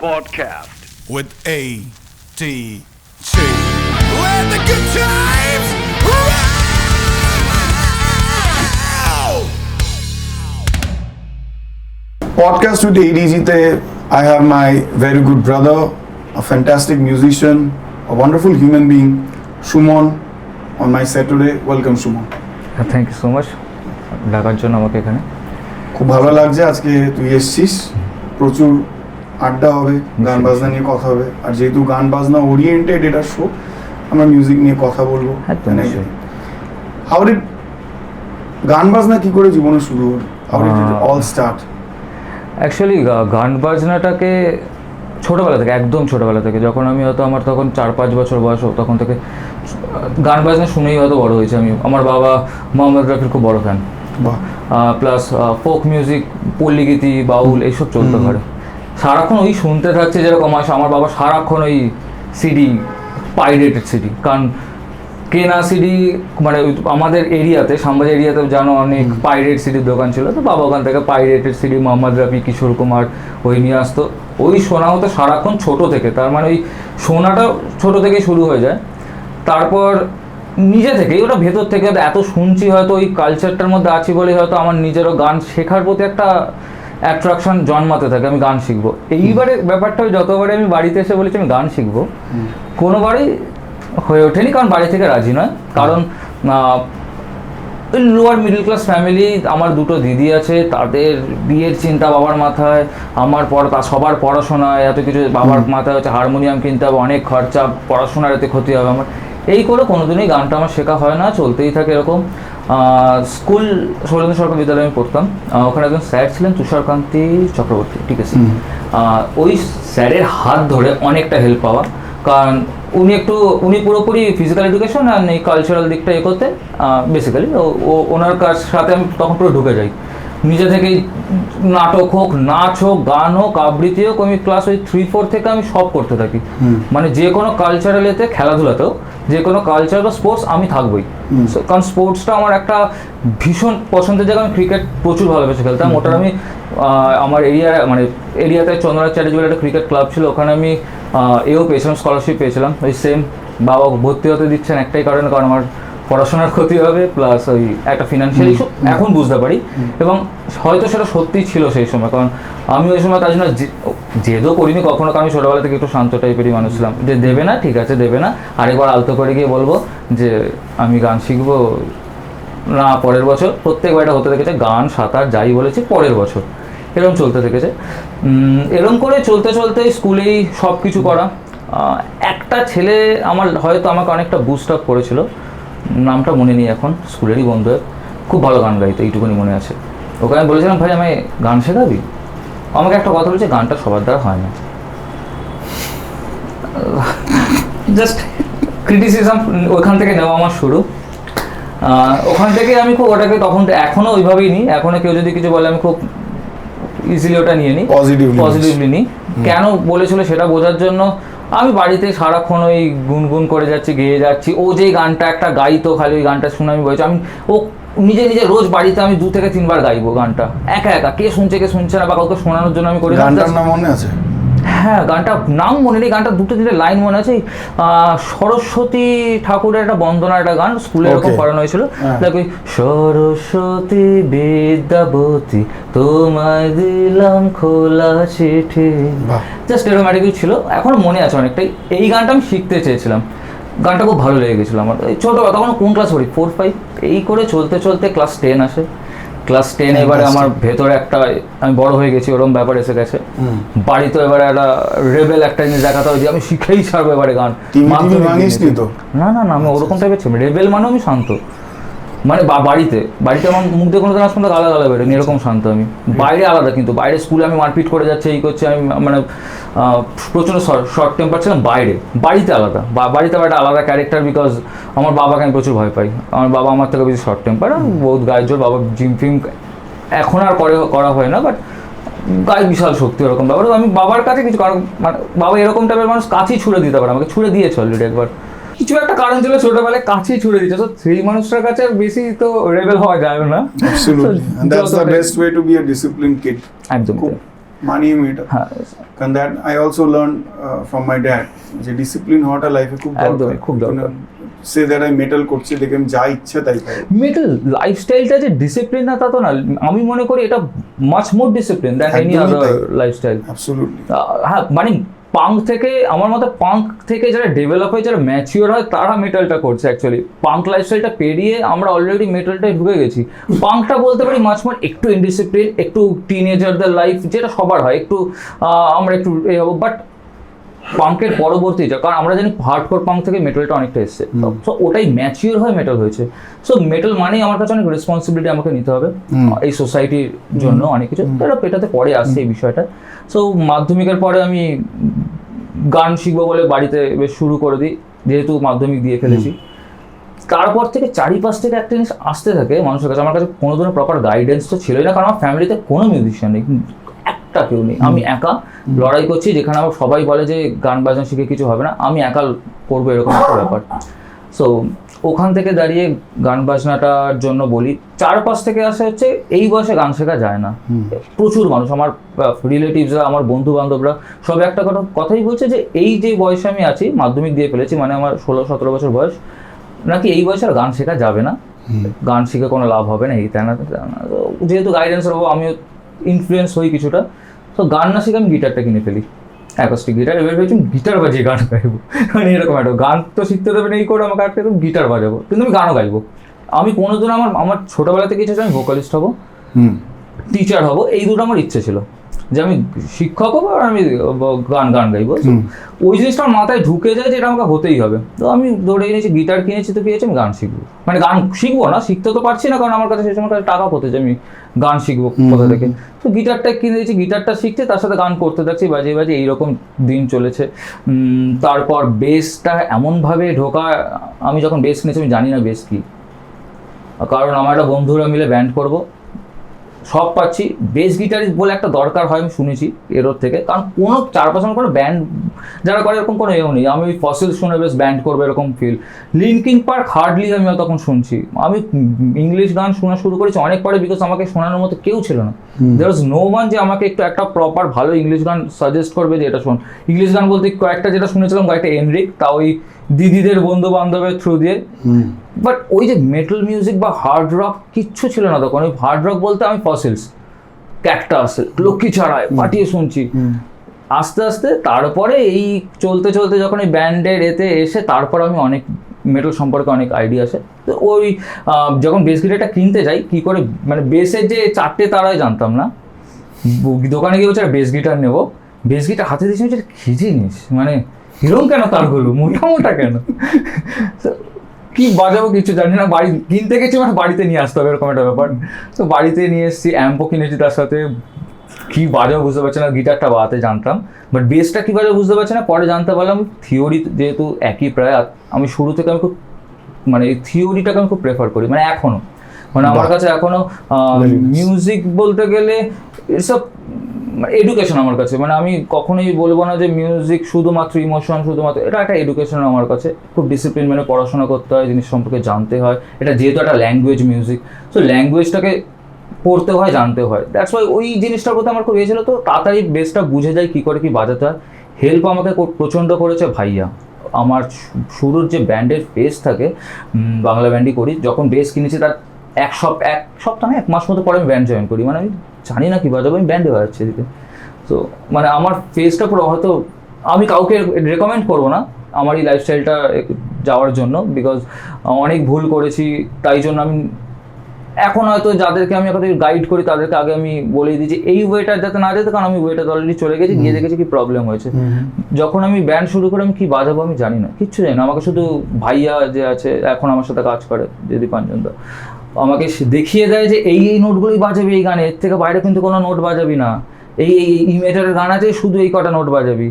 Podcast with A.T.J. Let the good times roll! Podcast with ADG te I have my very good brother, a fantastic musician, a wonderful human being, Shumon, on my set today. Welcome, Shumon. Thank you so much ডাকার জন্য আমাকে এখানে। খুব ভালো লাগছে আজকে তুই এসছিস। প্রচুর আড্ডা হবে, গান বাজনা নিয়ে কথা হবে, আর যেহেতু গান বাজনা ওরিয়েন্টেড এটা শো, আমরা মিউজিক নিয়ে কথা বলবো। হাউ ডিড গান বাজনা কি করে জীবনে শুরু হলো? How did it all start? Actually গান বাজনাটাকে ছোটোবেলা থেকে, একদম ছোটোবেলা থেকে, যখন আমি হয়তো আমার তখন 4-5 বছর বয়স, তখন থেকে গান বাজনা শুনেই হয়তো বড় হয়েছে আমি। আমার বাবা মোহাম্মদ রফির খুব বড় ফ্যান, প্লাস ফোক মিউজিক, পল্লীগীতি, বাউল এইসব চলতে পারে। সারাক্ষণ ওই শুনতে থাকছে, যেরকম আমার বাবা সারাক্ষণ ওই সিডি, পাইরেটেড সিডি, কারণ কেনা সিডি, মানে আমাদের এরিয়াতে, শ্যামবাজার এরিয়াতে জানো অনেক পাইরেট সিডির দোকান ছিল, তো বাবা ওখান থেকে পাইরেটেড সিডি, মোহাম্মদ রফি, কিশোর কুমার ওই নিয়ে আসতো। ওই শোনা হতো সারাক্ষণ ছোটো থেকে, তার মানে ওই শোনাটা ছোটো থেকেই শুরু হয়ে যায়। তারপর নিজে থেকেই ওটা ভেতর থেকে এত শুনছি, হয়তো ওই কালচারটার মধ্যে আছি বলে হয়তো আমার নিজেরও গান শেখার প্রতি একটা অ্যাট্রাকশন জন্মাতে থাকে, আমি গান শিখবো। এইবারে ব্যাপারটা যতবারে আমি বাড়িতে এসে বলেছি আমি গান শিখবো, কোনোবারই হয়ে ওঠেনি, কারণ বাড়ি থেকে রাজি নয়। কারণ ওই লোয়ার মিডল ক্লাস ফ্যামিলি, আমার দুটো দিদি আছে, তাদের বিয়ের চিন্তা বাবার মাথায়, আমার সবার পড়াশোনায় এত কিছু, বাবার মাথায় হচ্ছে হারমোনিয়াম কিনতে হবে, অনেক খরচা, পড়াশোনার এতে ক্ষতি হবে আমার। এই করে কোনোদিনই গানটা আমার শেখা হয় না, চলতেই থাকে এরকম। স্কুল শৈলেন্দ্র সরকার বিদ্যালয়ে আমি পড়তাম, ওখানে একজন স্যার ছিলেন তুষারকান্তি চক্রবর্তী, ঠিক আছে। ওই স্যারের হাত ধরে অনেকটা হেল্প পাওয়া, কারণ উনি পুরোপুরি ফিজিক্যাল এডুকেশন আর এই কালচারাল দিকটা এ করতে, বেসিক্যালি ওনার কাছ সাথে আমি তখন পুরো ঢুকে যাই। নিজে থেকেই নাটক হোক, নাচ হোক, গান হোক, আবৃত্তি হোক, আমি ক্লাস ওই 3-4 থেকে আমি সব করতে থাকি। মানে যে কোনো কালচারাল এতে, খেলাধুলাতেও যে কোনো কালচার বা স্পোর্টস আমি থাকবোই, কারণ স্পোর্টসটা আমার একটা ভীষণ পছন্দের জায়গা। আমি ক্রিকেট প্রচুর ভালোবেসে খেলতাম। ওটার আমি আমার এরিয়াতে চন্দ্রনাথ চ্যাটার্জি বলে একটা ক্রিকেট ক্লাব ছিল, ওখানে আমি এও পেয়েছিলাম, স্কলারশিপ পেয়েছিলাম। ওই সেম বাবা ভর্তি হতে দিচ্ছেন একটাই কারণে, কারণ আমার পড়াশোনার ক্ষতি হবে, প্লাস ওই একটা ফিনান্সিয়াল ইস্যু এখন বুঝতে পারি, এবং হয়তো সেটা সত্যিই ছিল সেই সময়। কারণ আমি ওই সময় তার জন্য জেদও করিনি কখনো, কারণ আমি ছোটোবেলা থেকে একটু শান্ত টাইপেরই মানুষ ছিলাম, যে দেবে না ঠিক আছে দেবে না, আরেকবার আলতো করে গিয়ে বলবো যে আমি গান শিখবো না পরের বছর। প্রত্যেকবার এটা হতে থেকেছে, গান, সাঁতার যাই বলেছি পরের বছর, এরকম চলতে থেকেছে। এরকম করে চলতে চলতে স্কুলেই সব কিছু করা। একটা ছেলে হয়তো আমাকে অনেকটা বুস্ট আপ করেছিল, নামটা মনে নেই এখন, স্কুলেরই বন্ধু, খুব ভালো গান গাইতো, এইটুকুনি মনে আছে। ওকে আমি বলেছিলাম ভাই আমি গান শেখাবি? আমাকে একটা কথা বলেছে, গানটা সবার দ্বারা হয় না। জাস্ট ক্রিটিসিজম ওখান থেকে নেওয়া আমার শুরু। ওখান থেকে আমি খুব ওটাকে তখন, এখনও ওইভাবেই নিই। এখনও কেউ যদি কিছু বলে আমি খুব ইজিলি ওটা নিয়ে নিই, পজিটিভলি নিই। কেন বলেছিল সেটা বোঝার জন্য আমি বাড়িতে সারাক্ষণ ওই গুনগুন করে যাচ্ছি, গেয়ে যাচ্ছি। ও যেই গানটা একটা গাইতো, খালি ওই গানটা শুনে আমি বলছি, ও নিজে রোজ বাড়িতে আমি 2 থেকে 3 বার গাইবো গানটা একা একা, কে শুনছে কে শুনছে না, বা কাউকে শোনানোর জন্য আমি করি। গানটার নাম মনে আছে? হ্যাঁ, গানটার নাম মনে নেই, গানটা 2-3 লাইন মনে আছে। সরস্বতী ঠাকুরের একটা বন্দনার একটা গান, স্কুলে এরকম করানো হয়েছিল। দেখো, সরস্বতী বিদ্যাবতী তোমায় দিলাম খোলা চিঠি, জাস্ট এরোম্যাটিকই ছিল, এখন মনে আছে অনেকটাই। এই গানটা আমি শিখতে চেয়েছিলাম, গানটা খুব ভালো লেগে গেছিলো আমার। ছোটোবেলা তখন কোন ক্লাস পড়ি, 4-5, এই করে চলতে চলতে ক্লাস 10 আসে। ক্লাস 10 এবারে আমার ভেতরে একটা, আমি বড় হয়ে গেছি ওরকম ব্যাপার এসে গেছে। বাড়িতে এবারে একটা রেবেল একটা জিনিস দেখাতে হবে যে আমি শিখেই ছাড়বো এবারে গান। না আমি ওরকম টাইপের ছিল। রেবেল মানে আমি শান্ত, মানে বাড়িতে আমার মুখ দিয়ে কোনো দিন আসলে গালা বেরোনি, এরকম শান্ত আমি। বাইরে আলাদা, কিন্তু বাইরে স্কুলে আমি মারপিট করে যাচ্ছি, এই করছি, আমি মানে প্রচণ্ড শর্ট টেম্পার ছিলাম। বাড়িতে আলাদা, বাড়িতে আবার একটা আলাদা ক্যারেক্টার, বিকজ আমার বাবাকে আমি প্রচুর ভয় পাই। আমার বাবা আমার থেকে বেশি শর্ট টেম্পার, বহুত গায়ের জোর। বাবা জিম ফিম এখন আর করা হয় না, বাট গায়ে বিশাল শক্তি, ওরকম ব্যাপার। আমি বাবার কাছে কিছু, কারণ মানে বাবা এরকম টাইপের মানুষ, কাছেই ছুড়ে দিতে পারে, আমাকে ছুড়ে দিয়েছে অলরেডি একবার। কিছু একটা কারণ ছিল, ছোটবেলায় কাছেই ছুড়ে দিচ্ছে, তো সেই মানুষটার কাছে বেশি তো রেবেল হওয়া যায় না। Absolutely. And that's the best way to be a disciplined kid. একদম। মানিয়ে মেয়েটা। হ্যাঁ কারণ that I also learn from my dad যে ডিসিপ্লিন হওয়াটা লাইফে খুব একদমই, খুব দরকার। সে দ্যাট আই মেটাল করছি দেখে আমি যা ইচ্ছা তাই পাই। মেটাল লাইফস্টাইলটা যে ডিসিপ্লিন না তা তো না, আমি মনে করি এটা much more discipline than any একদমই আদার তাই। লাইফস্টাইল। অ্যাবসলিউটলি। হ্যাঁ মানে পাঙ্ক থেকে আমার মতে পাঙ্ক থেকে যারা ডেভেলপ হয় যারা ম্যাচিওর হয় তারা মেটালটা করছে অ্যাকচুয়ালি। পাঙ্ক লাইফস্টাইলটা পেরিয়ে আমরা অলরেডি মেটালটায় ঢুকে গেছি। পাঙ্কটা বলতে পারি মাছ মোর একটু ইনডিসিপ্লিন, একটু টিনেজারদের লাইফ যেটা সবার হয়, একটু আমরা একটু এ হবো, বাট পাঙ্কের পরবর্তীটা কারণ আমরা জানি হার্ডকোর পাঙ্ক থেকে মেটালটা অনেকটা এসছে, সো ওটাই ম্যাচিওর হয়ে মেটাল হয়েছে। সো মেটাল মানেই আমার কাছে অনেক রেসপন্সিবিলিটি আমাকে নিতে হবে এই সোসাইটির জন্য, অনেক কিছু এটাতে পরে আসছে এই বিষয়টা। সো মাধ্যমিকের পরে আমি গান শিখবো বলে বাড়িতে বেশ শুরু করে দিই, যেহেতু মাধ্যমিক দিয়ে ফেলেছি। তারপর থেকে চারিপাশ থেকে একটা জিনিস আসতে থাকে মানুষের কাছে। আমার কাছে কোনো ধরনের প্রপার গাইডেন্স তো ছিলই না, কারণ আমার ফ্যামিলিতে কোনো মিউজিশিয়ান নেই, একটা কেউ নেই। আমি একা লড়াই করছি, যেখানে আমার সবাই বলে যে গান বাজনা শিখে কিছু হবে না, আমি একা করবো এরকম একটা ব্যাপার। সো ওখান থেকে দাঁড়িয়ে গান বাজনাটার জন্য বলি, চারপাশ থেকে আসে হচ্ছে এই বয়সে গান শেখা যায় না। প্রচুর মানুষ আমার রিলেটিভসরা, আমার বন্ধু বান্ধবরা সব একটা কথাই বলছে যে এই যে বয়সে আমি আছি, মাধ্যমিক দিয়ে ফেলেছি, মানে আমার 16-17 বছর বয়স, নাকি এই বয়সে আর গান শেখা যাবে না, গান শিখে কোনো লাভ হবে না, এই তাই না। যেহেতু গাইডেন্সের অভাব আমিও ইনফ্লুয়েন্স হই কিছুটা, তো গান না শিখে আমি গিটারটা কিনে ফেলি, অ্যাকোস্টিক গিটার। এবার ভেবেছি গিটার বাজিয়ে গান গাইবো, মানে এরকম একটা গান তো শিখতে দেবে না এই করে আমাকে আটকে, গিটার বাজাবো কিন্তু আমি গানও গাইবো। আমি কোনোদিন আমার ছোটোবেলা থেকে ইচ্ছে ছিল আমি ভোকালিস্ট হবো, টিচার হবো, এই দুটো আমার ইচ্ছে ছিল, যে আমি শিক্ষক হবো আর আমি গান গাইবো। ওই জিনিসটা আমার মাথায় ঢুকে যায় যে এটা আমাকে হতেই হবে। তো আমি ধরে নিয়েছি গিটার কিনেছি, তো কি হয়েছে আমি গান শিখবো, মানে গান শিখবো না, শিখতে তো পারছি না কারণ আমার কাছে সেই সময় টাকা কোথায় যে আমি গান শিখবো কোথা থেকে। তো গিটারটা কিনে দিয়েছি, গিটারটা শিখছে, তার সাথে গান করতে থাকছি বাজিয়ে বাজিয়ে, এইরকম দিন চলেছে। তারপর বেসটা এমনভাবে ঢোকা, আমি যখন বেস কিনেছি আমি জানি না বেস কী, কারণ আমার একটা বন্ধুরা মিলে ব্যান্ড করবো, সব পাচ্ছি, বেস গিটারিস্ট বলে একটা দরকার হয় আমি শুনেছি এরোর থেকে, কারণ কোনো চারপাশে কোনো ব্যান্ড যারা করে এরকম কোনো এও নেই। আমি ওই ফসিল শুনে বেশ ব্যান্ড করবো এরকম ফিল। লিঙ্কিং পার্ক হার্ডলি আমি তখন শুনছি। আমি ইংলিশ গান শোনা শুরু করেছি অনেক পরে, বিকজ আমাকে শোনানোর মতো কেউ ছিল না। দেয়ার ওয়াজ নো ওয়ান যে আমাকে একটু একটা প্রপার ভালো ইংলিশ গান সাজেস্ট করবে যে এটা শোন। ইংলিশ গান বলতে কয়েকটা যেটা শুনেছিলাম, কয়েকটা এনরিক, তা ওই দিদিদের বন্ধু বান্ধবের থ্রু দিয়ে। বাট ওই যে মেটাল মিউজিক বা হার্ড রক কিচ্ছু ছিল না তখন। ওই হার্ড রক বলতে আমি ফসিলস, ক্যাকটাস, লক্ষ্মী ছাড়ায় পাঠিয়ে শুনছি। আস্তে আস্তে তারপরে এই চলতে চলতে যখন এই ব্যান্ডের এতে এসে তারপর আমি অনেক মেটাল সম্পর্কে অনেক আইডিয়া আসে। তো ওই যখন বেস গিটারটা কিনতে যাই, কী করে মানে বেসের যে 4টে তারাই জানতাম না, দোকানে গিয়ে বলছে বেস গিটার নেবো, বেস গিটার হাতে দিয়েছি, কী জিনিস, মানে হিরোম কেন তারগুলো মোটা মোটা কেন, কি বাজাবো কিছু জানি না। বাড়ি কিনতে গেছি মানে বাড়িতে নিয়ে আসতে হবে এরকম একটা ব্যাপার। তো বাড়িতে নিয়ে এসেছি, অ্যাম্পও কিনেছি তার সাথে, কি বাজাবো বুঝতে পারছি না। গিটারটা বাজাতে জানতাম, বাট বেসটা কী বাজাবো বুঝতে পারছি না। পরে জানতে পারলাম থিওরি যেহেতু একই প্রায়, আমি শুরু থেকে আমি খুব মানে এই থিওরিটাকে আমি খুব প্রেফার করি, মানে এখনও, মানে আমার কাছে এখনও মিউজিক বলতে গেলে এসব এডুকেশন আমার কাছে। মানে আমি কখনোই বলবো না যে মিউজিক শুধুমাত্র ইমোশন, শুধুমাত্র, এটা একটা এডুকেশন আমার কাছে। খুব ডিসিপ্লিন মেনে পড়াশোনা করতে হয়, জিনিস সম্পর্কে জানতে হয়। এটা যেহেতু একটা ল্যাঙ্গুয়েজ মিউজিক, সো ল্যাঙ্গুয়েজটাকে পড়তে হয়, জানতে হয়। দ্যাটস ওয়াই ওই জিনিসটার প্রতি আমার খুব ইয়ে ছিল। তো তাড়াতাড়ি বেসটা বুঝে যায় কী করে কী বাজাতে হয়। হেল্প আমাকে প্রচণ্ড করেছে ভাইয়া। আমার শুরুর যে ব্যান্ডের ফেস থাকে, বাংলা ব্যান্ডই করি, যখন বেস কিনেছি তার এক সপ্তাহ না 1 মাস মতো পরে আমি ব্যান্ড জয়েন করি। মানে আমি জানি না কী বাজাবো, আমি ব্যান্ডে বাজাচ্ছি এদিকে। তো মানে আমার ফেসটা পুরো, হয়তো আমি কাউকে রেকমেন্ড করবো না আমার এই লাইফস্টাইলটা যাওয়ার জন্য, বিকজ অনেক ভুল করেছি। তাই জন্য আমি এখন হয়তো যাদেরকে আমি এখন গাইড করি তাদেরকে আগে আমি বলে দিই যে এই ওয়েটা যাতে না যেতে, কারণ আমি ওয়েটা অলরেডি চলে গেছি, গিয়ে দেখেছি কি প্রবলেম হয়েছে। যখন আমি ব্যান্ড শুরু করে আমি কী বাজাবো আমি জানি না, কিচ্ছু জানি না। আমাকে শুধু ভাইয়া যে আছে এখন আমার সাথে কাজ করে, দিদি পাঞ্জনদা, আমাকে দেখিয়ে দেয় যে এই নোটগুলোই বাজাবি এই গানে, এর থেকে বাইরে কিন্তু কোনো নোট বাজাবি না। এই ইমেটারের গান আছে, শুধু এই কটা নোট বাজাবি।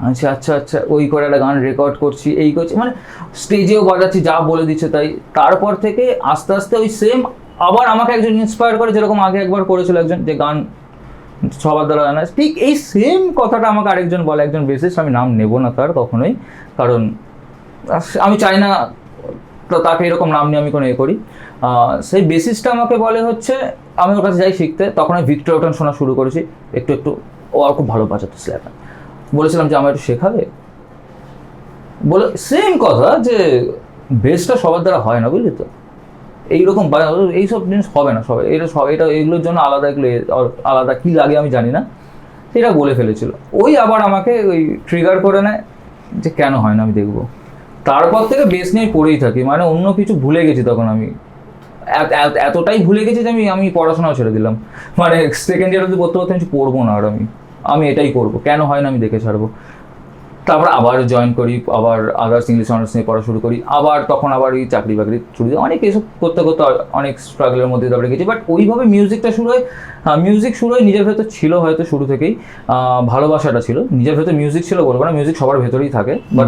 আচ্ছা আচ্ছা আচ্ছা, ওই করে একটা গান রেকর্ড করছি, এই করছি, মানে স্টেজেও বাজাচ্ছি, যা বলে দিচ্ছে তাই। তারপর থেকে আস্তে আস্তে ওই সেম আবার আমাকে একজন ইন্সপায়ার করে, যেরকম আগে একবার করেছিল একজন, যে গান সবার দ্বারা জানা, ঠিক এই সেম কথাটা আমাকে আরেকজন বলে, একজন বেসিস্ট, আমি নাম নেব না তার কখনোই, কারণ আমি চাই না তাকে এরকম নাম নিয়ে আমি কোনো এ করি। সেই বেসিসটা আমাকে বলে হচ্ছে, আমি ওর কাছে যাই শিখতে, তখন আমি ভিক্টর ওটন শোনা শুরু করেছি একটু একটু, ও আর খুব ভালো বাজাতো স্ল্যাপ। বলেছিলাম যে আমার একটু শেখাবে, বলে সেম কথা যে বেসটা সবার দ্বারা হয় না, বুঝলি তো, এইরকম এইসব জিনিস হবে না সবাই, এটা এগুলোর জন্য আলাদা, এগুলো আলাদা কী লাগে আমি জানি না, এটা বলে ফেলেছিল। ওই আবার আমাকে ওই ট্রিগার করে নেয় যে কেন হয় না আমি দেখবো। তারপর থেকে বেস নিয়ে পড়েই থাকি, মানে অন্য কিছু ভুলে গেছি তখন আমি, এতটাই ভুলে গেছি যে আমি পড়াশোনাও ছেড়ে দিলাম, মানে সেকেন্ড ইয়ার অব্দি পড়তে পড়তে আমি পড়বো না, আর আমি এটাই করবো, কেন হয় না আমি দেখে ছাড়বো। তারপর আবার জয়েন করি, আবার আদার্স ইংলিশ অনার্স নিয়ে পড়া শুরু করি, আবার তখন আবার ওই চাকরি বাকরি শুরু হয়, অনেক এসব করতে করতে অনেক স্ট্রাগলের মধ্যে তারপরে গেছি। বাট ওইভাবে মিউজিকটা শুরু হয়, মিউজিক শুরু হয় নিজের ভেতর ছিল হয়তো শুরু থেকেই, ভালোবাসাটা ছিল নিজের ভেতর, মিউজিক ছিল বলবো না, মিউজিক সবার ভেতরেই থাকে, বাট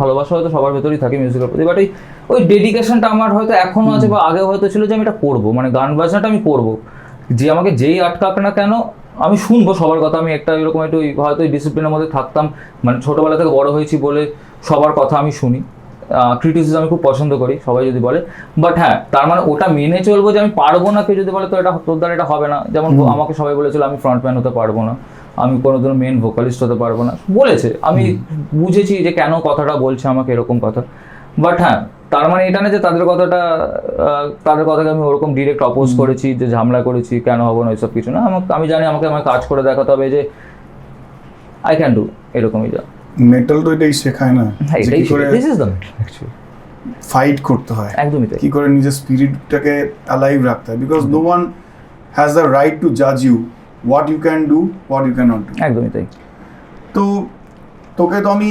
ভালোবাসা হয়তো সবার ভেতরেই থাকে মিউজিকের প্রতি। বাট ওই ডেডিকেশনটা আমার হয়তো এখনও আছে, বা আগেও হয়তো ছিল যে আমি এটা করবো, মানে গান বাজনাটা আমি করবো, যে আমাকে যেই আটকাক না কেন আমি শুনবো সবার কথা। আমি একটা এরকম একটু হয়তো এই ডিসিপ্লিনের মধ্যে থাকতাম, মানে ছোটোবেলা থেকে বড় হয়েছি বলে সবার কথা আমি শুনি, ক্রিটিসিজম আমি খুব পছন্দ করি সবাই যদি বলে, বাট হ্যাঁ তার মানে ওটা মেনে চলবো যে আমি পারবো না, কেউ যদি বলে তো এটা তোর দ্বারা এটা হবে না, যেমন আমাকে সবাই বলেছিল আমি ফ্রন্টম্যান হতে পারবো না, আমি কোনোদিনও মেন ভোকালিস্ট হতে পারবো না, বলেছে, আমি বুঝেছি যে কেন কথাটা বলছে আমাকে এরকম কথা। বাট হ্যাঁ তার মানে এটা না যে তাদের কথাকে আমি ওরকম ডিরেক্ট অপোজ করেছি, যে ঝামেলা করেছি, কেন হবো না ওইসব কিছু না। আমি জানি আমাকে আমার কাজ করে দেখাতে হবে, যে আই ক্যান ডু, এরকমই যা। মেটাল তো এটাই শেখায় না, এটাই this is the metal actually, fight করতে হয়, একদমই তাই, কি করে নিজের স্পিরিটটাকে অ্যালাইভ রাখতে হয়, because no one has the right to জাজ you what you can do, what you can not do. একদমই তাই। তো তোকে তো আমি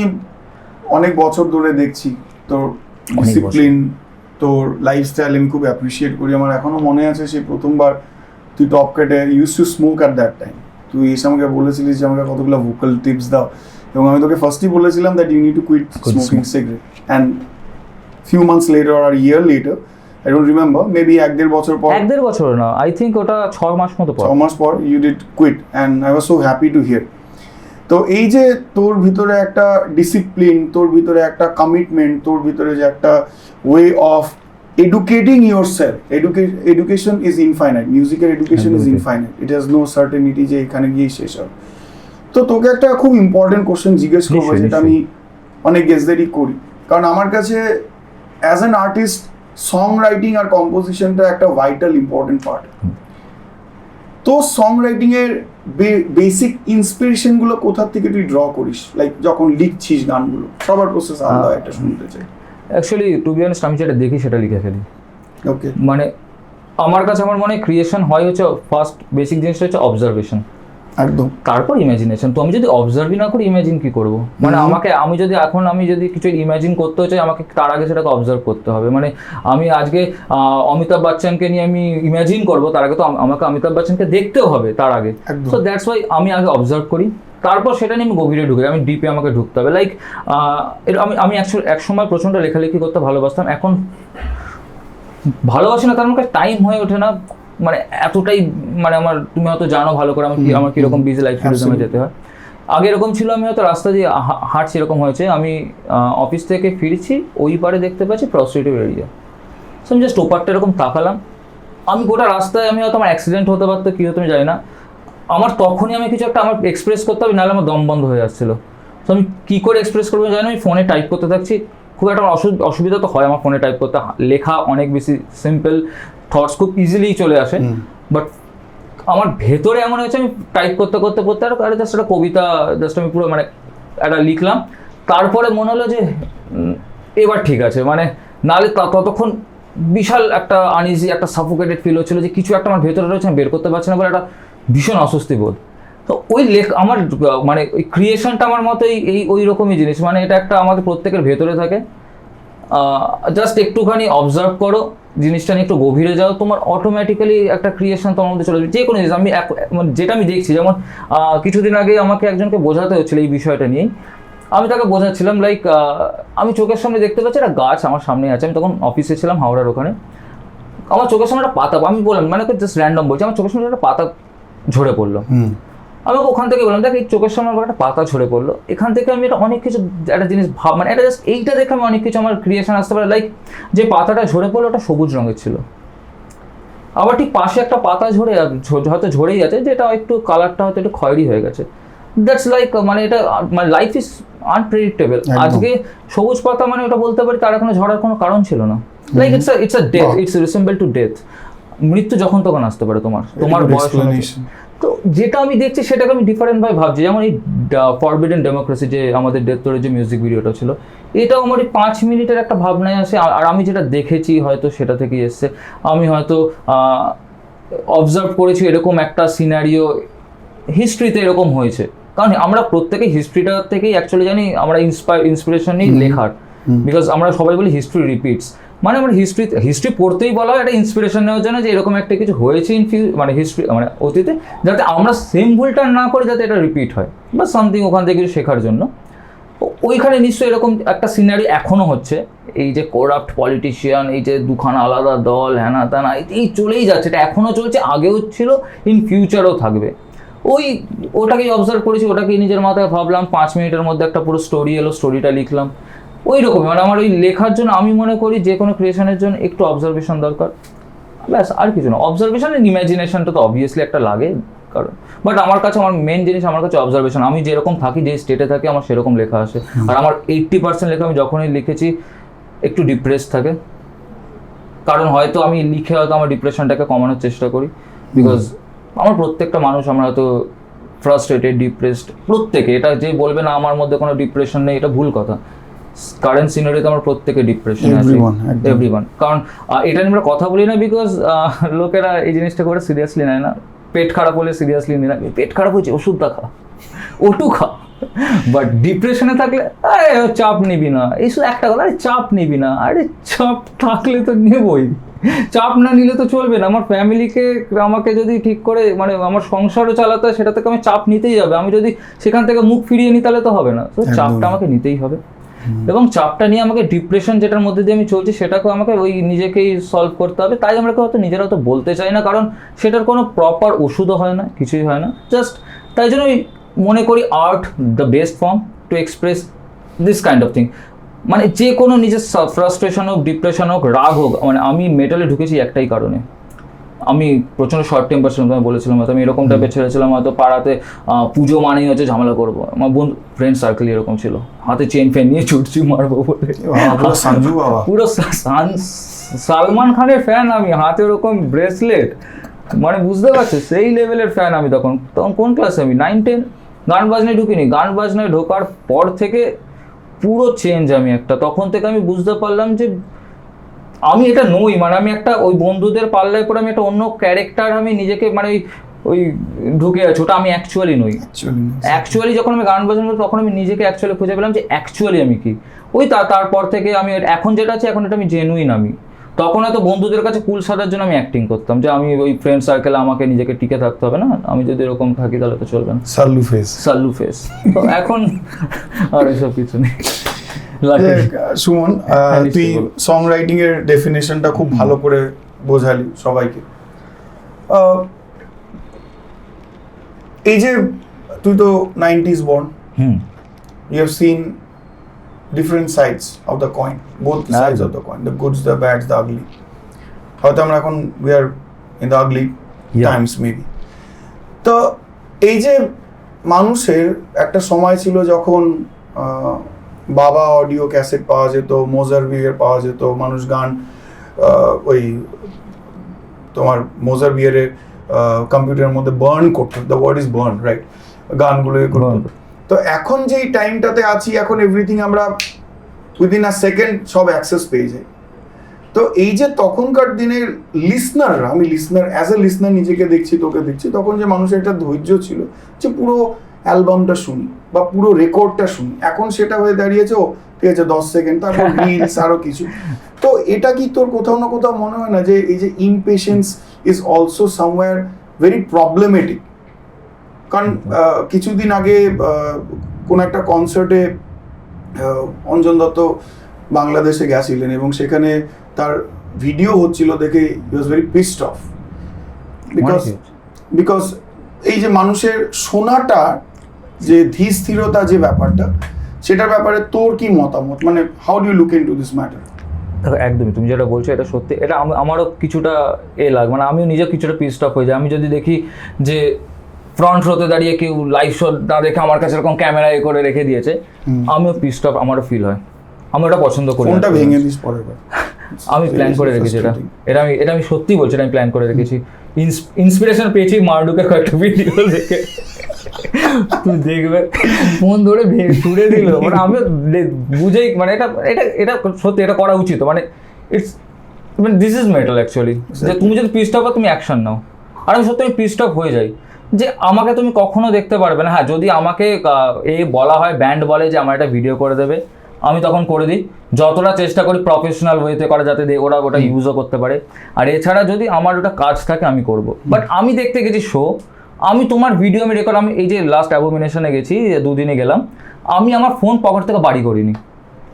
অনেক বছর ধরে দেখছি, তোর ডিসিপ্লিন, তোর লাইফস্টাইল আমি খুব অ্যাপ্রিসিয়েট করি। আমার এখনো মনে আছে সেই প্রথমবার তুই টপ কেটে use to smoke at that time, তুই এসে আমাকে বলেছিলিস যে আমাকে কতগুলো ভোকাল টিপস দাও, এবং আমি তোকে ফার্স্টই বলেছিলাম that you need to quit smoking cigarette, and few months later আর year later, I don't remember, maybe 1-1.5 বছর পর, 1-1.5 বছর না, আই থিঙ্ক ওটা 6 মাস মতো পর, 6 মাস পর you did quit, and I was so happy to hear. তো এই যে তোর ভিতরে একটা ডিসিপ্লিন, তোর ভিতরে একটা কমিটমেন্ট, তোর ভিতরে যে একটা way of educating yourself, education is infinite, মিউজিকের education is infinite, it has no certainty যে এখানে গিয়েই শেষ হবে। তো তোকে একটা খুব ইম্পর্টেন্ট কোশ্চেন জিজ্ঞেস করবো, যেটা আমি অনেক গেস্টদেরই করি, কারণ আমার কাছে as an artist song writing আর কম্পোজিশনটা একটা ভাইটাল ইম্পর্টেন্ট পার্ট। তো সং রাইটিং এর বেসিক ইন্সপিরেশন গুলো কোথা থেকে তুই ড্র করিস, লাইক যখন লিখছিস গানগুলো? সবার প্রসেস আলাদা, একটা শুনতে চাই। অ্যাকচুয়ালি টু বি অনেস্ট আমি যেটা দেখি সেটা লিখে ফেলি। ওকে, মানে আমার কাছে আমার মনে হয় ক্রিয়েশন হয় হচ্ছে ফার্স্ট বেসিক জিনিসটা হচ্ছে অবজারভেশন, একদম, তারপর ইমাজিনেশন। তো আমি যদি অবজার্ভই না করি ইমাজিন কি করব? মানে আমি যদি কিছু ইমাজিন করতে চাই, আমাকে তার আগে সেটাকে অবজার্ভ করতে হবে। মানে আমি আজকে অমিতাভ বচ্চনকে নিয়ে আমি ইমাজিন করব, তার আগে তো আমাকে অমিতাভ বচ্চনকে দেখতেও হবে তার আগে। সো দ্যাটস ওয়াই আমি আগে অবজার্ভ করি, তারপর সেটা নিয়ে আমি গভীরে ঢুকে, আমি ডিপে আমাকে ঢুকতে হবে। লাইক আমি এক সময় প্রচণ্ড লেখালেখি করতে ভালোবাসতাম, এখন ভালোবাসি না, কারণ আমার টাইম হয়ে ওঠে না, মানে এতটাই, মানে তুমি হয়তো জানো ভালো করে আমার কীরকম বিজি লাইফ শিডিউলে যেতে হয়। আগে এরকম ছিল, আমি হয়তো রাস্তা দিয়ে হাঁটছি, এরকম হয়েছে আমি অফিস থেকে ফিরছি, ওই পারে দেখতে পাচ্ছি প্রস্টিটিউট এরিয়া, সো আমি জাস্ট ওপারটা এরকম তাকালাম, আমি গোটা রাস্তায় আমি হয়তো আমার অ্যাক্সিডেন্ট হতে পারতো, কী হতো আমি জানি না, আমার তখনই আমি কিছু একটা আমার এক্সপ্রেস করতে হবে, নাহলে আমার দম বন্ধ হয়ে যাচ্ছিলো। তো আমি কী করে এক্সপ্রেস করবো জানি না, আমি ফোনে টাইপ করতে থাকছি, খুব একটা অসুবিধা তো হয় আমার ফোনে টাইপ করতে, লেখা অনেক বেশি সিম্পল, থটস খুব ইজিলি চলে আসে, বাট আমার ভেতরে এমন হয়েছে আমি টাইপ করতে আর জাস্ট একটা কবিতা জাস্ট আমি পুরো মানে একটা লিখলাম, তারপরে মনে হলো যে এবার ঠিক আছে, মানে নাহলে ততক্ষণ বিশাল একটা আনইজি, একটা সাফোকেটেড ফিল হচ্ছিলো যে কিছু একটা আমার ভেতরে রয়েছে, আমি বের করতে পারছি না বলে একটা ভীষণ অস্বস্তি বোধ। তো ওই আমার মানে ওই ক্রিয়েশনটা আমার মতো ওই রকমই জিনিস, মানে এটা একটা আমাদের প্রত্যেকের ভেতরে থাকে, জাস্ট একটুখানি অবজার্ভ করো, জিনিসটা নিয়ে একটু গভীরে যাও, তোমার অটোমেটিক্যালি একটা ক্রিয়েশন তোমার মধ্যে চলে যাবে। যে কোনো জিনিস যেটা আমি দেখছি, যেমন কিছুদিন আগে আমাকে একজনকে বোঝাতে হচ্ছিলো এই বিষয়টা নিয়েই, আমি তাকে বোঝাচ্ছিলাম, লাইক আমি চোখের সামনে দেখতে পাচ্ছি একটা গাছ আমার সামনে আছে, আমি তখন অফিসে ছিলাম হাওড়ার ওখানে, আমার চোখের সামনে একটা পাতা, আমি বললাম মানে জাস্ট র্যান্ডম বলছি, আমার চোখের সামনে একটা পাতা ঝরে পড়লো, আমাকে ওখান থেকে বললাম দেখ এই চোখের সামনে আমার একটা পাতা ঝরে পড়লো, এখান থেকে আমি এটা অনেক কিছু একটা জিনিস মানে এটা জাস্ট এইটা দেখে আমি অনেক কিছু আমার ক্রিয়েশন আসতে পারে। লাইক যে পাতাটা ঝরে পড়লো ওটা সবুজ রঙের ছিল, আবার ঠিক পাশে একটা পাতা হয়তো ঝরেই আছে, যেটা একটু কালারটা হয়তো একটু খয়েরি হয়ে গেছে। দ্যাটস লাইক মানে এটা মানে লাইফ ইজ আনপ্রেডিক্টেবল। আজকে সবুজ পাতা মানে ওটা বলতে পারি তার এখনো ঝরার কোনো কারণ ছিল না। Like it's a death, it's resemble to death. মৃত্যু যখন তখন আসতে পারে তোমার বয়স। তো যেটা আমি দেখছি সেটাকে আমি ডিফারেন্ট ভাবে ভাবছি। যেমন এই ফরবিডেন ডেমোক্রেসি যে আমাদের ডেথ তোরের যে মিউজিক ভিডিওটা ছিল, এটাও আমার এই 5 মিনিটের একটা ভাবনায় আসে, আর আমি যেটা দেখেছি হয়তো সেটা থেকেই এসছে। আমি হয়তো অবজার্ভ করেছি এরকম একটা সিনারিও হিস্ট্রিতে এরকম হয়েছে, কারণ আমরা প্রত্যেকে হিস্ট্রিটা থেকেই অ্যাকচুয়ালি জানি আমরা ইন্সপিরেশন নিই লেখার, বিকজ আমরা সবাই বলি হিস্ট্রি রিপিটস, মানে আমরা হিস্ট্রি পড়তেই বলা হয় একটা ইন্সপিরেশন নেওয়ার জন্য যে এরকম একটা কিছু হয়েছে মানে হিস্ট্রি মানে অতীতে, যাতে আমরা সেম ভুলটা না করে যাতে এটা রিপিট হয় বা সামথিং ওখান থেকে কিছু শেখার জন্য। ওইখানে নিশ্চয়ই এরকম একটা সিনারি এখনও হচ্ছে। এই যে করাপ্ট পলিটিশিয়ান, এই যে দুখানা আলাদা দল, হ্যানা ত্যানা, এই চলেই যাচ্ছে, এটা এখনও চলছে, আগেও ছিল, ইন ফিউচারও থাকবে। ওটাকেই অবজার্ভ করেছি, ওটাকেই নিজের মাথায় ভাবলাম, 5 মিনিটের মধ্যে একটা পুরো স্টোরি এলো, স্টোরিটা লিখলাম। ওই রকমই মানে আমার ওই লেখার জন্য আমি মনে করি যে কোনো ক্রিয়েশনের জন্য একটু অবজারভেশন দরকার, ব্যাস, আর কিছু না। অবজারভেশন এন্ড ইমাজিনেশনটা তো অবভিয়াসলি একটা লাগে, কারণ বাট আমার কাছে আমার মেন জিনিস আমার কাছে অবজারভেশন। আমি যেরকম থাকি, যে স্টেটে থাকি, আমার সেরকম লেখা আসে। আর আমার 80% লেখা আমি যখনই লিখেছি একটু ডিপ্রেস থাকে, কারণ হয়তো আমি লিখে হয়তো আমার ডিপ্রেশনটাকে কমানোর চেষ্টা করি, বিকজ আমার প্রত্যেকটা মানুষ আমরা হয়তো ফ্রাস্ট্রেটেড, ডিপ্রেসড, প্রত্যেকে। এটা যে বলবে না আমার মধ্যে কোনো ডিপ্রেশন নেই, এটা ভুল কথা। কারেন্ট সিনারিতে আমরা প্রত্যেকে ডিপ্রেশন আছে, এভরিওয়ান। কারণ এটা নিয়ে আমরা কথা বলি না, বিকজ লোকেরা এই জিনিসটা করে সিরিয়াসলি নেয় না। পেট খারাপ হলে সিরিয়াসলি নিয়ে না, পেট খারাপ হয়েছে ওষুধটা খা, ওটু খা। বাট ডিপ্রেশনে থাকলে আরে চাপ নিবি না, এই শুধু একটা কথা, আরে চাপ নিবি না। আরে চাপ থাকলে তো নেবই, চাপ না নিলে তো চলবে না। আমার ফ্যামিলিকে আমাকে যদি ঠিক করে মানে আমার সংসারও চালাতে হয়, সেটা থেকে আমি চাপ নিতেই হবে। আমি যদি সেখান থেকে মুখ ফিরিয়ে নিই তাহলে তো হবে না। তো চাপটা আমাকে নিতেই হবে, এবং চাপটা নিয়ে আমাকে ডিপ্রেশন যেটার মধ্যে দিয়ে আমি চলছি সেটাকেও আমাকে ওই নিজেকেই সলভ করতে হবে। তাই আমরা হয়তো নিজেরা তো বলতে চাই না, কারণ সেটার কোনো প্রপার ওষুধও হয় না, কিছুই হয় না। জাস্ট তাই জন্য মনে করি art the best form to express this kind of thing. মানে যে কোনো নিজের ফ্রাস্ট্রেশন হোক, ডিপ্রেশন হোক, রাগ হোক, মানে আমি মেটালে ঢুকেছি একটাই কারণে, আমি প্রচণ্ড শর্ট টেম্পার ছিলাম, আমি বলেছিলাম হয়তো আমি এরকম টাইপের ছেড়েছিলাম। হয়তো পাড়াতে পুজো মানেই হচ্ছে ঝামেলা করবো, আমার বন্ধু ফ্রেন্ড সার্কেল এরকম ছিল, হাতে চেন ফেন নিয়ে ছুটছি মারবো বলে। পুরো সালমান খানের ফ্যান আমি, হাতে ওরকম ব্রেসলেট, মানে বুঝতে পারছো সেই লেভেলের ফ্যান আমি। তখন কোন ক্লাসে আমি 9-10, গান বাজনায় ঢুকিনি। গান বাজনায় ঢোকার পর থেকে পুরো চেঞ্জ আমি একটা, তখন থেকে আমি বুঝতে পারলাম যে আমি এটা নই, মানে আমি একটা ওই বন্ধুদের পাল্লায় পরে আমি একটা অন্য ক্যারেক্টার আমি নিজেকে মানে ওই ঢুকে আছি, ওটা আমি অ্যাকচুয়ালি নই। অ্যাকচুয়ালি যখন আমি গান বাজানো তখন আমি নিজেকে অ্যাকচুয়ালি খুঁজে পেলাম যে অ্যাকচুয়ালি আমি কি। ওই তারপর থেকে আমি এখন যেটা আছে এখন এটা আমি জেনুইন আমি। তখন হয়তো বন্ধুদের কাছে কুল সাজার জন্য আমি অ্যাক্টিং করতাম, যে আমি ওই ফ্রেন্ড সার্কেলে আমাকে নিজেকে টিকে থাকতে হবে না, আমি যদি এরকম থাকি তাহলে তো চলবে না, সাল্লু ফেস। তো এখন আর এসব কিছু নেই। সুমন, তুই সং রাইটিং এর ডেফিনেশনটা খুব ভালো করে বোঝালি সবাইকে। এই যে তুই তো 90s born, you have seen different sides of the coin, both sides of the coin, the goods, the bads, the ugly. হয়তো আমরা এখন we are in the ugly times maybe. তো এই যে মানুষের একটা সময় ছিল যখন বাবা অডিও ক্যাসেট পাওয়া যেত, মোজারবিয়ার পাওয়া যেত, মানুষ গান ওই তোমার মোজারবিয়ারের কম্পিউটারের মধ্যে বার্ন করতো, the word is burn, right, গানগুলো করতো। তো এখন যেই টাইমটাতে আছি, এখন এভরিথিং আমরা উইদিন আ সেকেন্ড সব অ্যাক্সেস পেয়ে যাই। তো এই যে তখনকার দিনের লিসনাররা, আমি লিসনার অ্যাজ এ লিসনার নিজেকে দেখছি, তোকে দেখছি, তখন যে মানুষের একটা ধৈর্য ছিল যে পুরো অ্যালবামটা শুনি বা পুরো রেকর্ডটা শুনি, এখন সেটা হয়ে দাঁড়িয়েছে ও ঠিক আছে 10 সেকেন্ড, তারপর রিলস আরো কিছু। তো এটা কি তোর কোথাও না কোথাও মনে হয় না যে এই যে impatience is also somewhere very problematic? কারণ কিছুদিন আগে কোন একটা কনসার্টে অঞ্জন দত্ত বাংলাদেশে গেছিলেন এবং সেখানে তার ভিডিও হচ্ছিল দেখে he was very pissed off, because এই যে মানুষের শোনাটা যে ধীর স্থিরতা যে ব্যাপারটা, সেটার ব্যাপারে তোর কি মতামত? মানে how do you look into this matter? দেখো একদমই তুমি যেটা বলছো এটা সত্যি, এটা আমারও কিছুটা মানে আমিও নিজেও কিছুটা পিসড অফ হয়ে যায়। আমি যদি দেখি যে ফ্রন্ট রোতে দাঁড়িয়ে কেউ লাইভ শো না দেখে আমার কাছে এরকম ক্যামেরা করে রেখে দিয়েছে, আমিও পিসড অফ, আমারও ফিল হয়, আমি ওটা পছন্দ করি। ফোনটা ভেঙে দিস পরের বার। আমি প্ল্যান করে রেখেছি এটা আমি সত্যি বলছি, আমি প্ল্যান করে রেখেছি। ইন্সপিরেশন পেয়েছি মারডুকের কয়েকটা ভিডিও দেখে। তুই দেখবে ফোন ধরে ছুড়ে দিল, মানে আমিও বুঝেই, মানে এটা এটা এটা সত্যি এটা করা উচিত, মানে ইটস মানে দিস ইজ মেটাল অ্যাকচুয়ালি, যে তুমি যদি পিসড অফ তুমি অ্যাকশন নাও। আর আমি সত্যি পিসড অফ হয়ে যাই যে আমাকে তুমি কখনো দেখতে পারবে না। হ্যাঁ, যদি আমাকে বলা হয়, ব্যান্ড বলে যে আমার একটা ভিডিও করে দেবে, আমি তখন করে দিই, যতটা চেষ্টা করি প্রফেশনাল ওয়েতে করা, যাতে ওরা ওটা ইউজও করতে পারে। আর এছাড়া যদি আমার ওটা কাজ থাকে আমি করব। বাট আমি দেখতে গেছি শো, আমি তোমার ভিডিও আমি রেকর্ড, আমি এই যে লাস্ট অ্যাবোমিনেশনে গেছি, 2 দিনে গেলাম, আমি আমার ফোন পকেট থেকে বাড়ি করিনি।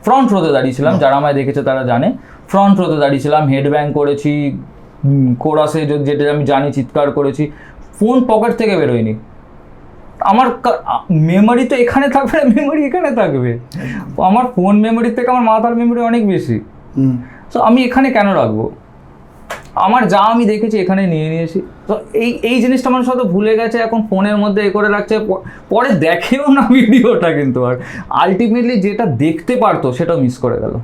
ফ্রন্ট রোতে দাঁড়িয়েছিলাম, যারা আমায় দেখেছে তারা জানে, ফ্রন্ট রোতে দাঁড়িয়েছিলাম, হেড ব্যাং করেছি, কোরাসে যেটা আমি জানি চিৎকার করেছি, ফোন পকেট থেকে বেরোয়নি। আমার মেমোরি তো এখানে থাকবে না, মেমোরি এখানে থাকবে। আমার ফোন মেমোরির থেকে আমার মাথার মেমোরি অনেক বেশি। তো আমি এখানে কেন রাখবো? আমার যা আমি দেখেছি এখানে নিয়ে নিয়েছি। তো এই জিনিসটা মানুষ হয়তো ভুলে গেছে, এখন ফোনের মধ্যে করে রাখছে, পরে দেখেও না ভিডিওটা, কিন্তু আর আলটিমেটলি যেটা দেখতে পারতো সেটাও মিস করে গেল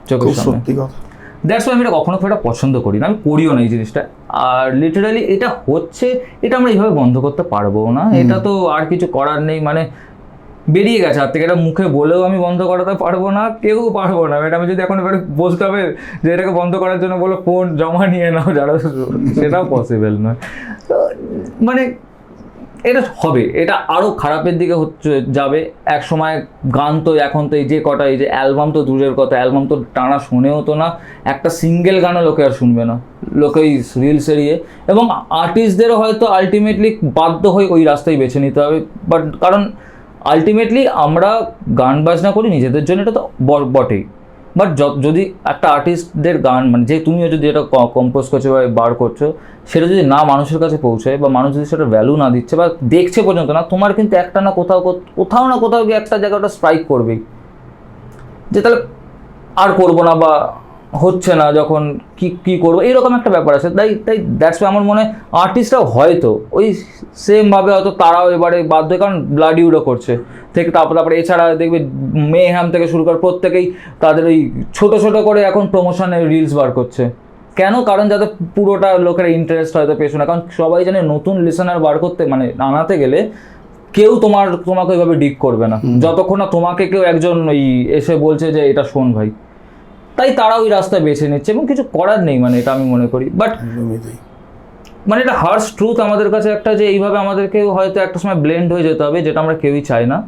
চোখের সামনে। সত্যি কথা। দ্যাটস ওয়াই আমি এটা কখনো খুব একটা পছন্দ করি না, আমি করিও না এই জিনিসটা। আর লিটারালি এটা হচ্ছে, এটা আমরা এইভাবে বন্ধ করতে পারবো না, এটা তো আর কিছু করার নেই, মানে বেরিয়ে গেছে হাত থেকে। এটা মুখে বলেও আমি বন্ধ করাতে পারবো না, কেউ পারবো না। এটা আমি যদি এখন এবারে বলতে হবে যে এটাকে বন্ধ করার জন্য বলো ফোন জমা নিয়ে নাও যারা, সেটাও পসিবল নয়। তো মানে এটা হবে, এটা আরও খারাপের দিকে যাবে এক সময়। গান তো এখন তো এই যে কটা, এই যে অ্যালবাম তো দূরের কথা, অ্যালবাম তো টানা শোনেও তো না, একটা সিঙ্গেল গানও লোকে আর শুনবে না, লোকে ওই রিলস এরিয়ে। এবং আর্টিস্টদেরও হয়তো আলটিমেটলি বাধ্য হয়ে ওই রাস্তায় বেছে নিতে হবে। বাট কারণ আলটিমেটলি আমরা গান বাজনা করি নিজেদের জন্য, এটা তো বটেই। বাট যদি একটা আর্টিস্টদের গান, মানে যে তুমিও যদি এটা কম্পোজ করছো বা বার করছো, সেটা যদি না মানুষের কাছে পৌঁছায়, বা মানুষ যদি সেটা ভ্যালু না দিচ্ছে বা দেখছে পর্যন্ত না, তোমার কিন্তু একটা না কোথাও না কোথাও গিয়ে একটা জায়গাটা স্ট্রাইক করবেই, যে তাহলে আর করবো না, বা হচ্ছে না যখন কি করবো, এইরকম একটা ব্যাপার আছে। তাই দ্যাটস আমার মনে হয় আর্টিস্টরাও হয়তো ওই সেমভাবে হয়তো তারাও এবারে বাধ্য, কারণ ব্লাডিউডও করছে থেকে, তারপরে এছাড়া দেখবে মেহ্যাম থেকে শুরু করে প্রত্যেকেই তাদের ওই ছোটো করে এখন প্রমোশনের রিলস বার করছে। কেন? কারণ যাতে পুরোটা লোকের ইন্টারেস্ট হয়তো পেছনে, কারণ সবাই জানে নতুন লিসেনার বার করতে, মানে আনাতে গেলে কেউ তোমাকে ওইভাবে ডিক করবে না যতক্ষণ না তোমাকে কেউ একজন ওই এসে বলছে যে এটা শোন ভাই। তাই তারা ওই রাস্তা বেছে নিচ্ছে, এবং কিছু করার নেই, মানে এটা আমি মনে করি। বাট মানে এটা হার্শ ট্রুথ আমাদের কাছে একটা, যে এইভাবে আমাদেরকে হয়তো একটা সময় ব্লেন্ড হয়ে যেতে হবে, যেটা আমরা কেউই চাই না।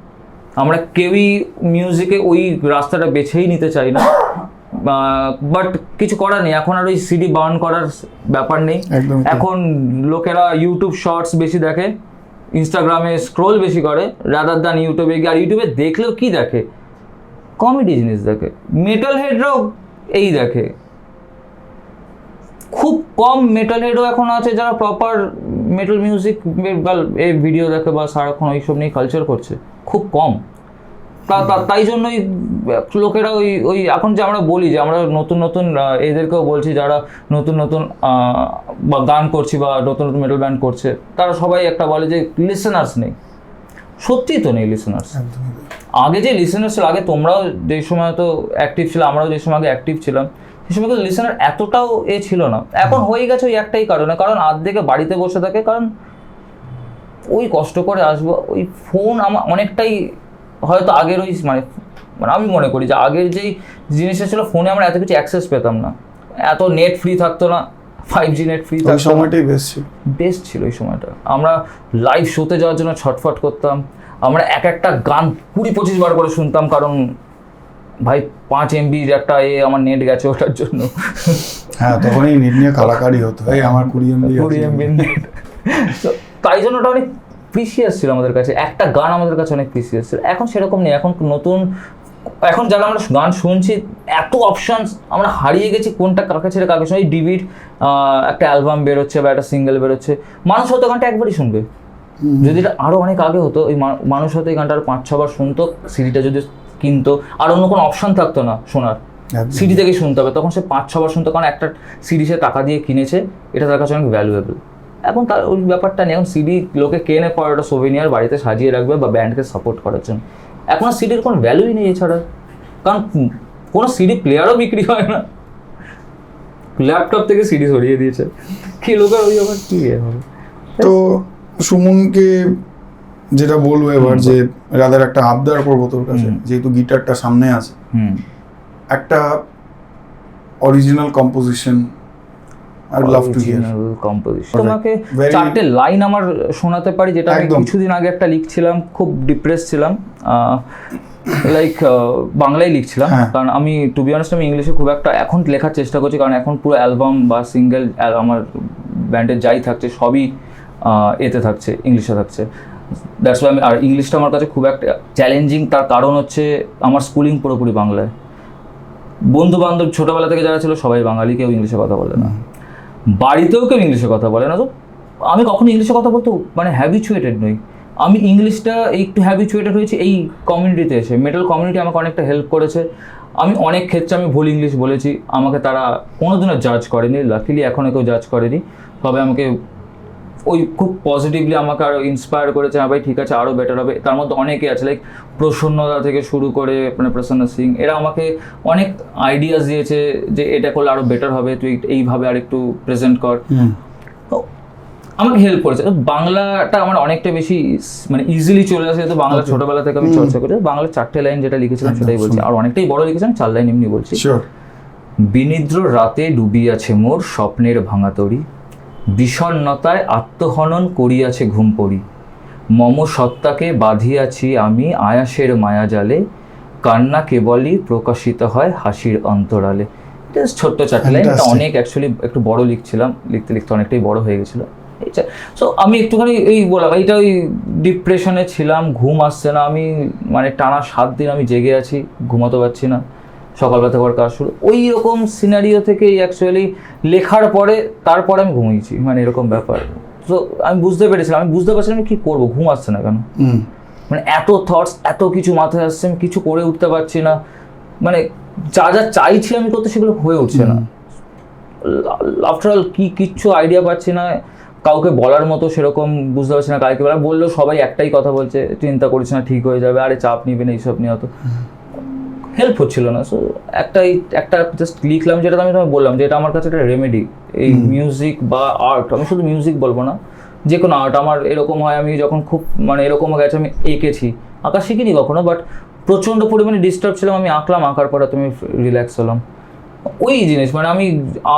আমরা কেউই মিউজিকে ওই রাস্তাটা বেছেই নিতে চাই না। বাট কিছু করার নেই, এখন আর ওই সিডি বার্ন করার ব্যাপার নেই। এখন লোকেরা ইউটিউব শর্টস বেশি দেখে, ইনস্টাগ্রামে স্ক্রোল বেশি করে রাদার দ্যান ইউটিউবে গিয়ে। আর ইউটিউবে দেখলেও কি দেখে? কমেডি জিনিস দেখে। মেটাল হেডরাও এই দেখে, খুব কম মেটাল হেডও এখন আছে যারা প্রপার মেটাল মিউজিক এই ভিডিও দেখে বা সারাক্ষণ ওইসব নিয়ে কালচার করছে, খুব কম। তাই জন্যই লোকেরা ওই এখন যে আমরা বলি যে আমরা নতুন এদেরকেও বলছি যারা নতুন বা গান করছি বা নতুন মেটাল ব্যান্ড করছে, তারা সবাই একটা বলে যে লিসেনার্স নেই। সত্যিই তো নেই লিসেনার্স। আগে যে লিসেনার্স ছিল, আগে তোমরাও যে সময় তো অ্যাক্টিভ ছিল, আমরাও যে সময় আগে অ্যাক্টিভ ছিলাম, সে সময় তো লিসেনার এতটাও ছিল না। এখন হয়ে গেছে ওই একটাই কারণে, কারণ আর্ধেকে বাড়িতে বসে থাকে, কারণ ওই কষ্ট করে আসবো, ওই ফোন আমার অনেকটাই হয়তো আগের ওই মানে আমি মনে করি যে আগের যেই জিনিসটা ছিল, ফোনে আমরা এত কিছু অ্যাক্সেস পেতাম না, এত নেট ফ্রি থাকতো না, 5G নেট ফ্রি থাকতো, সময়টাই বেস্ট ছিল ওই সময়টা। আমরা লাইভ শোতে যাওয়ার জন্য ছটফট করতাম, আমরা একটা গান 20-25 বার করে শুনতাম, কারণ ভাই 5 MB একটা আমার নেট গেছে ওটার জন্য। হ্যাঁ, তখন এই নেট নিয়ে কাড়াকাড়ি হতো, এই আমার 20 MB নেট। তো তাই জন্য ওটা অনেক প্রিসিয়াস ছিল আমাদের কাছে, একটা গান আমাদের কাছে অনেক প্রিসিয়াস ছিল। এখন সেরকম নেই। এখন যারা আমরা গান শুনছি, এত অপশনস, আমরা হারিয়ে গেছি কোনটা কাকে ছেড়ে কাকে শুনে। ডিভিড একটা অ্যালবাম বেরোচ্ছে বা একটা সিঙ্গেল বেরোচ্ছে, মানুষ হয়তো গানটা একবারই শুনবে। যদি এটা আরও অনেক আগে হতো, ওই মানুষ হয়তো এই গানটা 5-6 বার শুনতো, সিডিটা যদি কিনতো, আর অন্য কোনো অপশন থাকতো না শোনার। সিডি থেকে শুনতে হবে, তখন সে 5-6 বার শুনতে, কারণ একটা সিডি সে টাকা দিয়ে কিনেছে, এটা তার কাছে অনেক ভ্যালুয়েবল। এখন তার ওই ব্যাপারটা নেই, এখন সিডি লোকে কেনে পর ওটা সোভেনিয়ার বাড়িতে সাজিয়ে রাখবে বা ব্যান্ডকে সাপোর্ট করার জন্য। এখন আর সিডির কোনো ভ্যালুই নেই এছাড়া, কারণ কোনো সিডি প্লেয়ারও বিক্রি হয় না, ল্যাপটপ থেকে সিডি সরিয়ে দিয়েছে, কি লোকের ওই ব্যাপার কী হবে। তো সুমনকে যেটা বলবো এবার, যে রাদার একটা আবদার করবো তোর কাছে, যেহেতু গিটারটা সামনে আছে, একটা original composition I love to here. Composition তোমাকে 4টে লাইন আমার শোনাতে পারি, যেটা আমি কিছুদিন আগে একটা লিখছিলাম, খুব ডিপ্রেস ছিলাম, লাইক বাংলায় লিখছিলাম, কারণ আমি টু বি অনেস্ট আমি ইংলিশে খুব একটা এখন লেখার চেষ্টা করছি, কারণ এখন পুরো অ্যালবাম বা সিঙ্গেল আমার ব্যান্ডের যাই থাকছে সবই এতে থাকছে, ইংলিশে থাকছে। দ্যাটস ওয়াই আমি, আর ইংলিশটা আমার কাছে খুব একটা চ্যালেঞ্জিং, তার কারণ হচ্ছে আমার স্কুলিং পুরোপুরি বাংলায়, বন্ধু বান্ধব ছোটোবেলা থেকে যারা ছিল সবাই বাঙালি, কেউ ইংলিশে কথা বলে না, বাড়িতেও কেউ ইংলিশে কথা বলে না। তো আমি কখনো ইংলিশে কথা বলতে মানে হ্যাবিচুয়েটেড নই, আমি ইংলিশটা একটু হ্যাবিচুয়েটেড হয়েছি এই কমিউনিটিতে এসে। মেটাল কমিউনিটি আমাকে অনেকটা হেল্প করেছে, আমি অনেক ক্ষেত্রে আমি ভুল ইংলিশ বলেছি, আমাকে তারা কোনোদিনও জাজ করেনি, লাকিলি এখনও কেউ জাজ করেনি, তবে আমাকে ওই খুব পজিটিভলি আমাকে আরও ইন্সপায়ার করেছে, হ্যাঁ ভাই ঠিক আছে আরও বেটার হবে। তার মধ্যে অনেকে আছে, লাইক প্রসন্নদা থেকে শুরু করে মানে প্রসন্ন সিং, এরা আমাকে অনেক আইডিয়াস দিয়েছে যে এটা করলে আরও বেটার হবে, তুই এইভাবে আর একটু প্রেজেন্ট কর, আমাকে হেল্প করেছে। বাংলাটা আমার অনেকটা বেশি মানে ইজিলি চলে আসে, তো বাংলা ছোটোবেলা থেকে আমি চর্চা করি। বাংলার 4টে লাইন যেটা লিখেছিলাম সেটাই বলছি, আর অনেকটাই বড় লিখেছিলাম, 4 লাইন এমনি বলছি। বিনিদ্র রাতে ডুবিয়াছে মোর স্বপ্নের ভাঙাতরি, বিষণ্ণতায় আত্মহনন করিয়াছে ঘুম পড়ি, মম সত্তাকে বাঁধিয়াছি আমি আয়াসের মায়াজালে, কান্না কেবলই প্রকাশিত হয় হাসির অন্তরালে। এটা ছোট্ট 4টে লাইন, এটা অনেক অ্যাকচুয়ালি একটু বড় লিখছিলাম, লিখতে লিখতে অনেকটাই বড় হয়ে গেছিলো। সো আমি একটুখানি এই বললাম, এইটা ওই ডিপ্রেশনে ছিলাম, ঘুম আসছে না, আমি মানে টানা 7 দিন আমি জেগে আছি, ঘুমাতে পারছি না, সকালবেলা থেকে কাজ শুরু, ওই রকম সিনারিও থেকেই অ্যাকচুয়ালি লেখার পরে তারপরে আমি ঘুমিয়েছি, মানে এরকম ব্যাপার। তো আমি বুঝতে পেরেছিলাম, আমি বুঝতে পারছিলাম আমি কী করবো, ঘুম আসছে না কেন, মানে এত থটস, এত কিছু মাথায় আসছে, আমি কিছু করে উঠতে পারছি না, মানে যা যা চাইছি আমি করতে সেগুলো হয়ে উঠছে না। আফটার অল কিচ্ছু আইডিয়া পাচ্ছি না, কাউকে বলার মতো সেরকম বুঝতে পারছি না, কাউকে বললেও সবাই একটাই কথা বলছে, চিন্তা করিস না ঠিক হয়ে যাবে, আরে চাপ নিবে না, এইসব নিয়ে অত হেল্প হচ্ছিল না। সো একটা জাস্ট লিখলাম, যেটা আমি তোমায় বললাম যে এটা আমার কাছে একটা রেমেডি, এই মিউজিক বা আর্ট, আমি শুধু মিউজিক বলবো না, যে কোনো আর্ট আমার এরকম হয়, আমি যখন খুব মানে এরকম গেছে, আমি এঁকেছি, আঁকা শিখিনি কখনো, বাট প্রচণ্ড পরিমাণে ডিস্টার্ব ছিলাম, আমি আঁকলাম, আঁকার পরে তুমি রিল্যাক্স হলাম, ওই জিনিস মানে আমি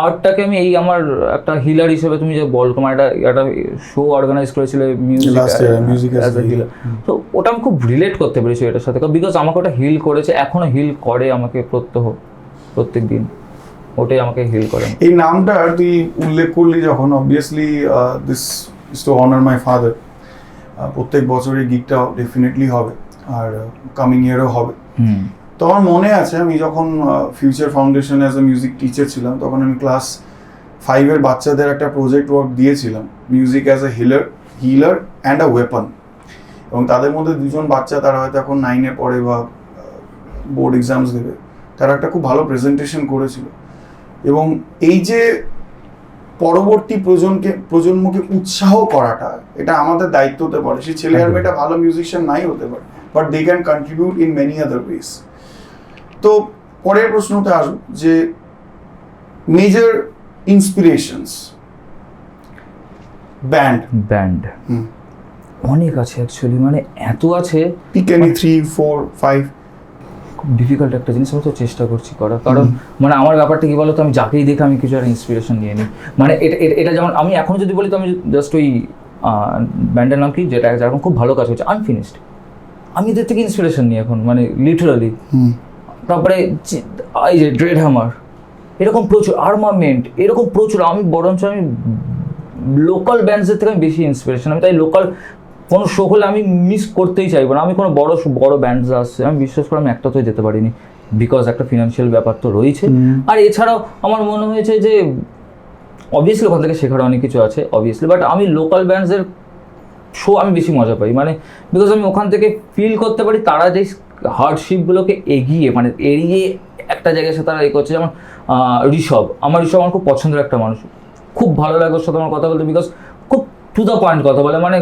আর্টটাকে আমি এই আমার একটা হিলার হিসেবে, তুমি যে বল তোমার একটা শো অর্গানাইজ করেছিলে মিউজিক অ্যাজ এ হিলার, তো ওটা আমি খুব রিলেট করতে পেরেছি এটার সাথে, বিকজ আমাকে ওটা হিল করেছে, এখনো হিল করে আমাকে প্রত্যেক দিন, ওটাই আমাকে হিল করে। এই নামটা তুই উল্লেখ করলি যখন, obviously this is two honour my father, প্রত্যেক বছরই গিগটা ডেফিনেটলি হবে, আর কামিং ইয়ারও হবে। তো আমার মনে আছে আমি যখন future foundation as a music teacher ছিলাম, তখন আমি ক্লাস 5-এর বাচ্চাদের একটা প্রজেক্ট ওয়ার্ক দিয়েছিলাম, music as a healer and a weapon, এবং তাদের মধ্যে 2জন বাচ্চা, তারা হয়তো এখন 9-এ পড়ে বা বোর্ড এক্সামস দেবে, তারা একটা খুব ভালো প্রেজেন্টেশন করেছিল, এবং এই যে পরবর্তী প্রজন্মকে উৎসাহ করাটা, এটা আমাদের দায়িত্ব হতে পারে। সেই ছেলে আর মেয়েটা ভালো মিউজিশিয়ান নাই হতে পারে, but they can contribute in many other ways. তো পরের প্রশ্নতে আসবো যে মেজর ইন্সপিরেশনস, ব্যান্ড অনেক আছে অ্যাকচুয়ালি, মানে এত আছে, পিক এনি 3, 4, 5। খুব ডিফিকাল্ট একটা জিনিস, আমি তো চেষ্টা করছি করার, কারণ মানে আমার ব্যাপারটা কি বলতো, আমি যাকেই দেখে আমি কিছু একটা ইন্সপিরেশন নিয়ে নিই, মানে এটা যেমন আমি এখন যদি বলি তো আমি জাস্ট ওই ব্যান্ডের নাম কি, যেটা এখন খুব ভালো কাজ হচ্ছে, আনফিনিশড, আমি এদের থেকে ইন্সপিরেশন নিই এখন, মানে লিটারালি। তারপরে এই যে ড্রেড হ্যামার, এরকম প্রচুর, আর্মামেন্ট, এরকম প্রচুর, আমি বরঞ্চ আমি লোকাল ব্যান্ডসের থেকে আমি বেশি ইন্সপিরেশন, আমি তাই লোকাল কোনো শো হলে আমি মিস করতেই চাইবো না। আমি কোনো বড় ব্যান্ডস আসছে, আমি বিশ্বাস করে আমি একটাতেও যেতে পারিনি, বিকজ একটা ফিনান্সিয়াল ব্যাপার তো রয়েছে, আর এছাড়াও আমার মনে হয়েছে যে অবভিয়াসলি ওখান থেকে শেখার অনেক কিছু আছে অবভিয়াসলি, বাট আমি লোকাল ব্যান্ডসের শো আমি বেশি মজা পাই, মানে বিকজ আমি ওখান থেকে ফিল করতে পারি তারা যে হার্ডশিপগুলোকে এগিয়ে মানে এড়িয়ে একটা জায়গায় এসে তারা এই করছে। যেমন ঋষভ আমার খুব পছন্দের একটা মানুষ, খুব ভালো লাগে ওর সাথে আমার কথা বলতে, বিকজ খুব টু দ্য পয়েন্ট কথা বলে, মানে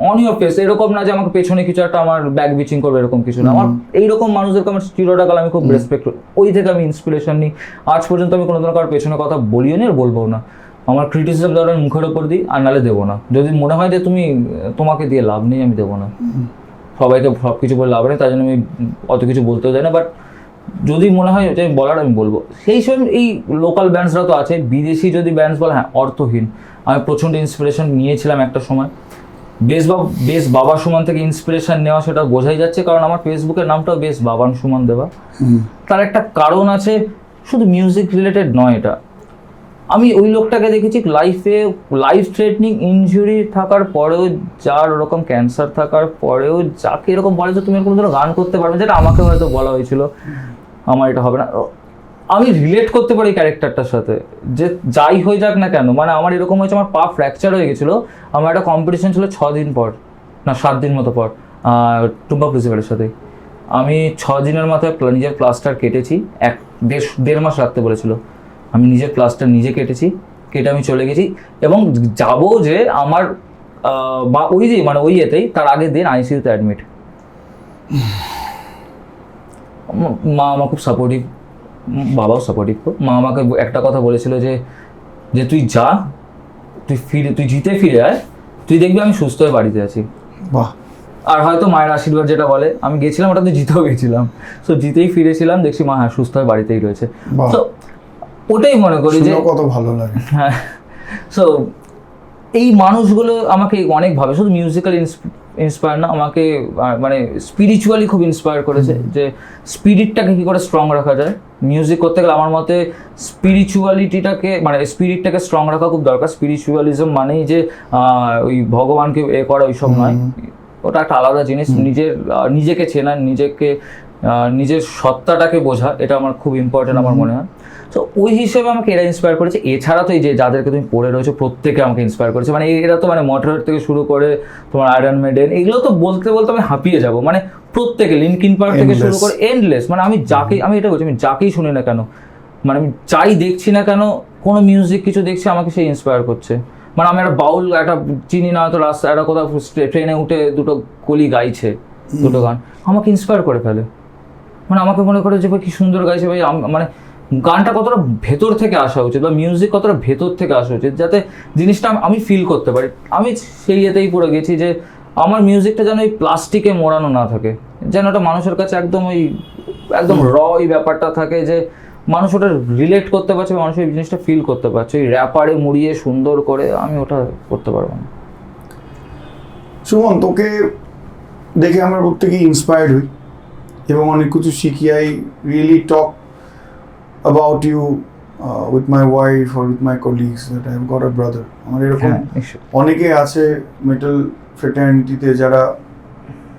অন ইউর ফেস, এরকম না যে আমাকে পেছনে কিছু একটা আমার ব্যাক বিচিং করবে, এরকম কিছু না। আমার এইরকম মানুষদেরকে আমার স্টিরিওটাইপ আমি খুব রেসপেক্ট করি, ওই থেকে আমি ইন্সপিরেশন নিই। আজ পর্যন্ত আমি কোনো দিন কারোর পেছনে কথা বলিও নি আর বলবো না। আমার ক্রিটিসিজম ধরেন মুখের ওপর দিই, আর নাহলে দেবো না। যদি মনে হয় যে তোমাকে দিয়ে লাভ নেই, আমি দেবো না। সবাইকে সব কিছু বলে লাভ নেই, তাই জন্য আমি অত কিছু বলতেও যাই না। বাট যদি মনে হয় যে আমি বলার, আমি বলবো। সেই সব এই লোকাল ব্যান্ডসরা তো আছে, বিদেশি যদি ব্যান্ডস বলে, হ্যাঁ অর্থহীন। আমি প্রচণ্ড ইন্সপিরেশন নিয়েছিলাম একটা সময়, বেশ বাবা সুমন থেকে ইন্সপিরেশন নেওয়া, সেটা বোঝাই যাচ্ছে, কারণ আমার ফেসবুকের নামটাও বেশ বাবান সুমন দেওয়া। তার একটা কারণ আছে, শুধু মিউজিক রিলেটেড নয় এটা। আমি ওই লোকটাকে দেখেছি লাইফ থ্রেটনিং ইনজুরি থাকার পরেও, যার ওরকম ক্যান্সার থাকার পরেও, যাকে এরকম বলে যে তুমি এরকম ধরো গান করতে পারবে, যেটা আমাকে হয়তো বলা হয়েছিল আমার এটা হবে না, আমি রিলেট করতে পারি ক্যারেক্টারটার সাথে, যে যাই হয়ে যাক না কেন। মানে আমার এরকম হয়েছে, আমার পা ফ্র্যাকচার হয়ে গেছিলো, আমার একটা কম্পিটিশন ছিল 6 দিন পর, না 7 দিন মতো পর, টুম্বা প্রিন্সিপালের সাথে। আমি 6 দিনের মাথায় নিজের প্লাস্টার কেটেছি, 1.5 মাস রাখতে বলেছিল। আমি নিজের প্লাস্টার নিজে কেটে আমি চলে গেছি, এবং যাবো যে আমার বা ওই যে মানে ওই এতেই তার আগের দিন আইসিইউতে অ্যাডমিট। মা আমার খুব সাপোর্টিভ, বাবাও সাপোর্টিভ। মা আমাকে একটা কথা বলেছিল যে তুই যা, তুই জিতে ফিরে আয়, তুই দেখবি আমি সুস্থ হয়ে বাড়িতে আছি। বাহ। আর হয়তো মায়ের আশীর্বাদ যেটা বলে, আমি গেছিলাম ওটাতে জিতেও গেছিলাম। সো জিতেই ফিরেছিলাম, দেখছি মা হ্যাঁ সুস্থ হয়ে বাড়িতেই রয়েছে। তো ওটাই মনে করি যে কত ভালো লাগে। হ্যাঁ, সো এই মানুষগুলো আমাকে অনেকভাবে, শুধু মিউজিক্যাল ইন্সপায়ার না, আমাকে মানে স্পিরিচুয়ালি খুব ইন্সপায়ার করেছে, যে স্পিরিটটাকে কী করে স্ট্রং রাখা যায়। মিউজিক করতে গেলে আমার মতে স্পিরিটটাকে স্ট্রং রাখা খুব দরকার। স্পিরিচুয়ালিজম মানেই যে ওই ভগবানকে করা, ওইসব নয়, ওটা একটা আলাদা জিনিস। নিজেকে চেনা, নিজের সত্তাটাকে বোঝা, এটা আমার খুব ইম্পর্টেন্ট আমার মনে হয়। তো ওই হিসেবে আমাকে এরা ইন্সপায়ার করেছে। এছাড়া তো এই যে যাদেরকে তুমি পড়ে রয়েছো, প্রত্যেকে আমাকে ইন্সপায়ার করেছে। মানে এরা তো মানে মটরহেড থেকে শুরু করে তোমার আয়রন মেডেন, এগুলো তো বলতে আমি হাঁপিয়ে যাবো। মানে প্রত্যেকে, লিনকিন পার্ক থেকে শুরু করে এন্ডলেস। মানে আমি এটা বলছি, আমি যাকেই শুনি না কেন, মানে আমি যাই দেখছি না কেন, কোনো মিউজিক কিছু দেখছি, আমাকে সেই ইন্সপায়ার করছে। মানে আমি একটা বাউল একটা চিনি না, হয়তো রাস্তা একটা কোথাও ট্রেনে উঠে দুটো কলি গাইছে, দুটো গান আমাকে ইন্সপায়ার করে ফেলে। মানে আমাকে মনে করে যে ভাই কি সুন্দর গাইছে ভাই, মানে গানটা কতটা ভেতর থেকে আসা উচিত, বা মিউজিক কতটা ভেতর থেকে আসা উচিত, যাতে জিনিসটা আমি ফিল করতে পারি। আমি সেই এতেই পড়ে গেছি যে আমার মিউজিকটা যেন ওই প্লাস্টিকে মোড়ানো না থাকে, যেন ওটা মানুষের কাছে একদম র এই ব্যাপারটা থাকে, যে মানুষ ওটা রিলেট করতে পারছে, মানুষ এই জিনিসটা ফিল করতে পারছে। ওই র্যাপারে মুড়িয়ে সুন্দর করে আমি ওটা করতে পারবো না। সুমন, তোকে দেখে আমরা প্রত্যেকেই ইন্সপায়ার্ড হই এবং অনেক কিছু শিখি। I really talk about you with my wife or with my colleagues that I have got a brother. আমার এরকম অনেকে আছে মেটাল ফ্রেটার্নিটিতে যারা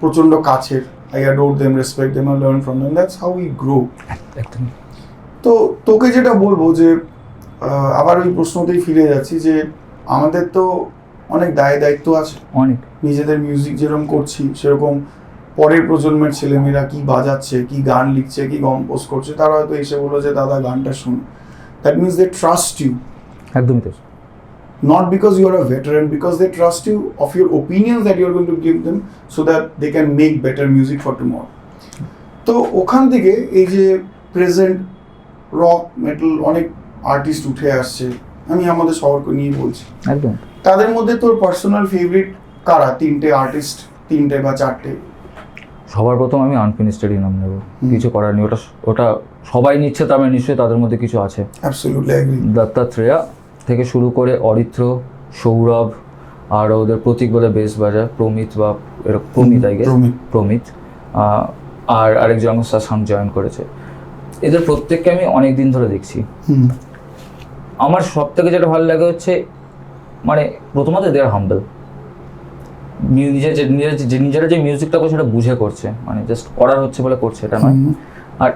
প্রচণ্ড কাছের। I adore them, respect them and learn from them. That's how we grow. তো তোকে যেটা বলবো যে আবার ওই প্রশ্নতেই ফিরে যাচ্ছি, যে আমাদের তো অনেক দায়িত্ব আছে, অনেক নিজেদের মিউজিক যেরকম করছি সেরকম পরের প্রজন্মের ছেলেমেয়েরা কি বাজাচ্ছে, কি গান লিখছে, কি কম্পোজ করছে, তারা হয়তো এসে বললো যে দাদা গানটা শুনো। That means they trust you. একদমই তাই। Not because you are a veteran, because they trust you of your opinions that you are going to give them so that they can make better music for tomorrow. তো ওখান থেকে এই যে present rock metal অনেক artist উঠে আসছে, আমি আমাদের শহরকে নিয়ে বলছি, একদম তাদের মধ্যে তোর পার্সোনাল ফেভারিট কারা? 3টে আর্টিস্ট, 3টে বা 4টে? সবার প্রথম আমি আনফিনিশডেরই নাম নেব, কিছু করার নেই। ওটা সবাই নিচ্ছে, তার মানে নিশ্চয়ই তাদের মধ্যে কিছু আছে। Absolutely agri. দত্তাত্রেয়া থেকে শুরু করে অরিত্র, সৌরভ, আর ওদের প্রতীক বলে বেস বাজার, প্রমিত বা এরকম প্রমিত, আর আরেকজন আমার সাসাং জয়েন করেছে। এদের প্রত্যেককে আমি অনেক দিন ধরে দেখছি। আমার সব থেকে যেটা ভালো লাগে হচ্ছে, মানে প্রথমত দে আর হাম্বল। নিজেরা যে মিউজিকটা করছে সেটা বুঝে করছে, মানে জাস্ট করার হচ্ছে বলে করছে এটা নয়। আর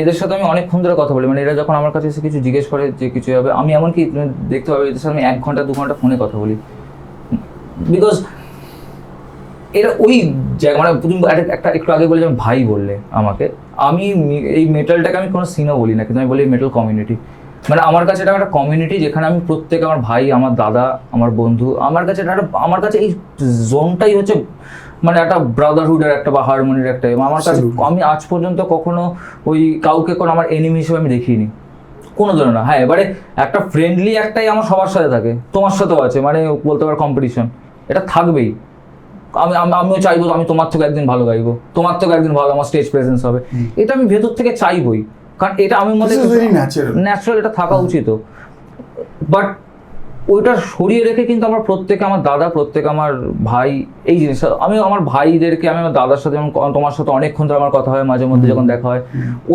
এদের সাথে আমি অনেকক্ষণ ধরে কথা বলি। মানে এরা যখন আমার কাছে এসে কিছু জিজ্ঞেস করে যে কিছু হবে, আমি এমনকি দেখতে হবে এদের সাথে আমি 1 ঘন্টা 2 ঘন্টা ফোনে কথা বলি। বিকজ এরা ওই মানে তুমি একটা একটু আগে বলে যেমন ভাই বললে আমাকে, আমি এই মেটালটাকে আমি কোনো সিনও বলি না, কিন্তু আমি বলি মেটাল কমিউনিটি। মানে আমার কাছে এটা একটা কমিউনিটি যেখানে আমি প্রত্যেকে, আমার ভাই, আমার দাদা, আমার বন্ধু, আমার কাছে এটা আমার কাছে এই জোনটাই হচ্ছে মানে একটা ব্রাদারহুডের একটা বা হারমোনির একটা। আমার কাছে আমি আজ পর্যন্ত কখনো ওই কাউকে কোনো আমার এনিমি হিসেবে আমি দেখিনি কোনো ধরনের না। হ্যাঁ, এবারে একটা ফ্রেন্ডলি একটাই আমার সবার সাথে থাকে, তোমার সাথেও আছে, মানে বলতে পারো কম্পিটিশন এটা থাকবেই। আমিও চাইবো আমি তোমার থেকে একদিন ভালো গাইবো, তোমার থেকে একদিন ভালো আমার স্টেজ প্রেজেন্স হবে, এটা আমি ভেতর থেকে চাইবই, কারণ এটা আমি মনে করি ন্যাচারাল, এটা থাকা উচিত। বাট ওইটা সরিয়ে রেখে কিন্তু আমরা প্রত্যেকে, আমার দাদা, প্রত্যেকে আমার ভাই, এই জিনিসটা আমি আমার ভাইদেরকে, আমি আমার দাদার সাথে, যেমন তোমার সাথে অনেকক্ষণ ধরে আমার কথা হয়, মাঝে মধ্যে যখন দেখা হয়,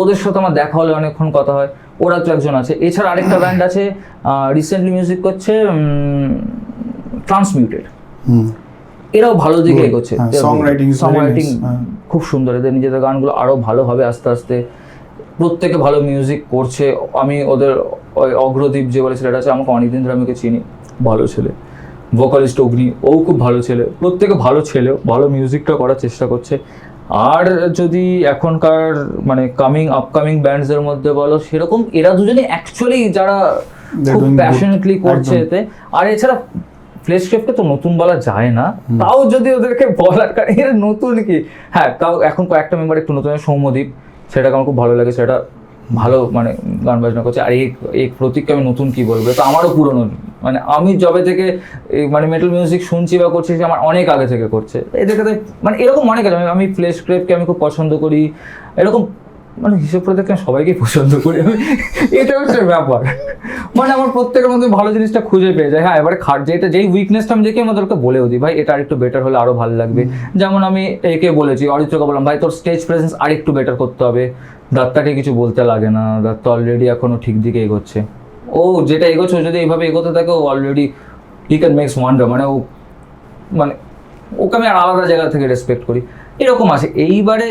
ওদের সাথে আমার দেখা হলে অনেকক্ষণ কথা হয়, ওরা তো একজন আছে। এছাড়া আরেকটা ব্যান্ড আছে রিসেন্টলি মিউজিক করছে, ট্রান্সমিউটেড, এরাও ভালো দিকে এগোচ্ছে, সং রাইটিং খুব সুন্দর, এদের নিজেদের গানগুলো আরো ভালো হবে আস্তে আস্তে, প্রত্যেকে ভালো মিউজিক করছে। আমি ওদের ওই অগ্রদীপ যে বলে ছেলেটা আছে, আমাকে অনেকদিন ধরে আমি ওকে চিনি, ভালো ছেলে, ভোকালিস্ট অগ্নি, ও খুব ভালো ছেলে, প্রত্যেকে ভালো ছেলে, ভালো মিউজিকটা করার চেষ্টা করছে। আর যদি এখনকার মানে আপকামিং ব্যান্ডসের মধ্যে বলো, সেরকম এরা দুজনে অ্যাকচুয়ালি যারা খুব প্যাশনেটলি করছে এতে। আর এছাড়া ফ্লেশক্রেফটকে তো নতুন বলা যায় না, তাও যদি ওদেরকে বলার, কারণ এর নতুন কি, হ্যাঁ তাও এখন কয়েকটা মেম্বার একটু নতুন, সৌম্যদীপ, সেটাকে আমার খুব ভালো লাগে, সেটা ভালো মানে গান বাজনা করছে। আর এই প্রতীককে আমি নতুন কি বলবো, তো আমারও পুরনো, মানে আমি যবে থেকে মানে মেটাল মিউজিক শুনছি বা করছি, আমার অনেক আগে থেকে করছে এদেরকে, মানে এরকম অনেক আছে। আমি ফ্লেশক্রেফটকে আমি খুব পছন্দ করি, এরকম মানে হিসেব করে দেখে সবাইকেই পছন্দ করি আমি, এটা হচ্ছে ব্যাপার। মানে আমার প্রত্যেকের মধ্যে ভালো জিনিসটা খুঁজে পেয়ে যায়। হ্যাঁ, এবারে যেই উইকনেসটা আমি দেখি, আমি ওদেরকে বলেও দিই, ভাই এটা আরেকটু বেটার হলে আরো ভালো লাগবে। যেমন আমি একে বলেছি, অরিত্রকে বললাম, ভাই তোর স্টেজ প্রেজেন্স আরেকটু বেটার করতে হবে, দত্তাকে কিছু বলতে লাগে না, দত্ত অলরেডি এখনো ঠিক দিকে এগোচ্ছে, ও যেটা এগোচ্ছে যদি এইভাবে এগোতে থাকে, ও already he can makes wonder, মানে ও মানে ওকে আমি আর আলাদা জায়গা থেকে রেসপেক্ট করি, এরকম আছে। এইবারে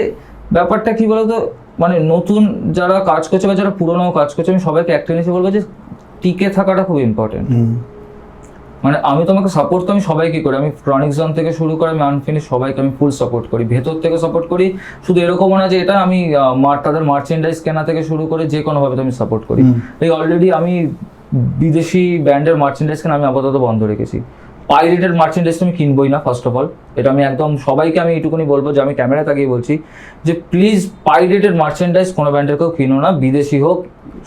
ব্যাপারটা কি বলতো, মানে নতুন যারা কাজ করছে বা যারা পুরোনো কাজ করছে, আমি সবাইকে একটা জিনিস বলবো যে টিকে থাকাটা খুব ইম্পর্টেন্ট। মানে আমি তোমাকে সাপোর্ট তো আমি সবাইকে করি, আমি ক্রনিক জোন থেকে শুরু করে আমি আনফিনিশ সবাইকে আমি ফুল সাপোর্ট করি, ভেতর থেকে সাপোর্ট করি। শুধু এরকমও না যে এটা আমি তাদের মার্চেন্ডাইজ কেনা থেকে শুরু করে যে কোনোভাবে আমি সাপোর্ট করি। এই অলরেডি আমি বিদেশি ব্র্যান্ডের মার্চেন্ডাইজ কেনা আমি আপাতত বন্ধ রেখেছি। পাইরেটেড মার্চেন্ডাইজ আমি কিনবই না ফার্স্ট অফ অল, এটা আমি একদম সবাইকে আমি এইটুকুনি বলবো, যে আমি ক্যামেরায় তাকিয়ে বলছি যে প্লিজ পাইরেটেড মার্চেন্ডাইজ কোনো ব্র্যান্ডের কেউ কিনো না, বিদেশি হোক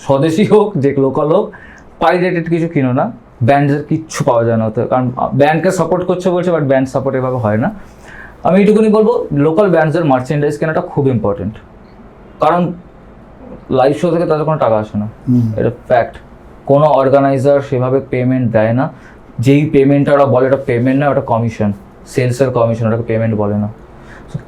স্বদেশি হোক যে লোকাল হোক, পাইরেটেড কিছু কিনো না, ব্যান্ডের কিচ্ছু পাওয়া যায় না ওতে, কারণ ব্যান্ডকে সাপোর্ট করছে বলছে, বাট ব্যান্ড সাপোর্ট এভাবে হয় না। আমি এইটুকুনি বলবো, লোকাল ব্যান্ডসের মার্চেন্ডাইজ কেনাটা খুব ইম্পর্টেন্ট, কারণ লাইভ শো থেকে তাদের কোনো টাকা আসে না, এটা ফ্যাক্ট। কোনো অর্গানাইজার সেভাবে পেমেন্ট দেয় না, যেই পেমেন্টটা ওরা বলে ওটা পেমেন্ট না, ওটা কমিশন, সেলসের কমিশন, ওটাকে পেমেন্ট বলে না,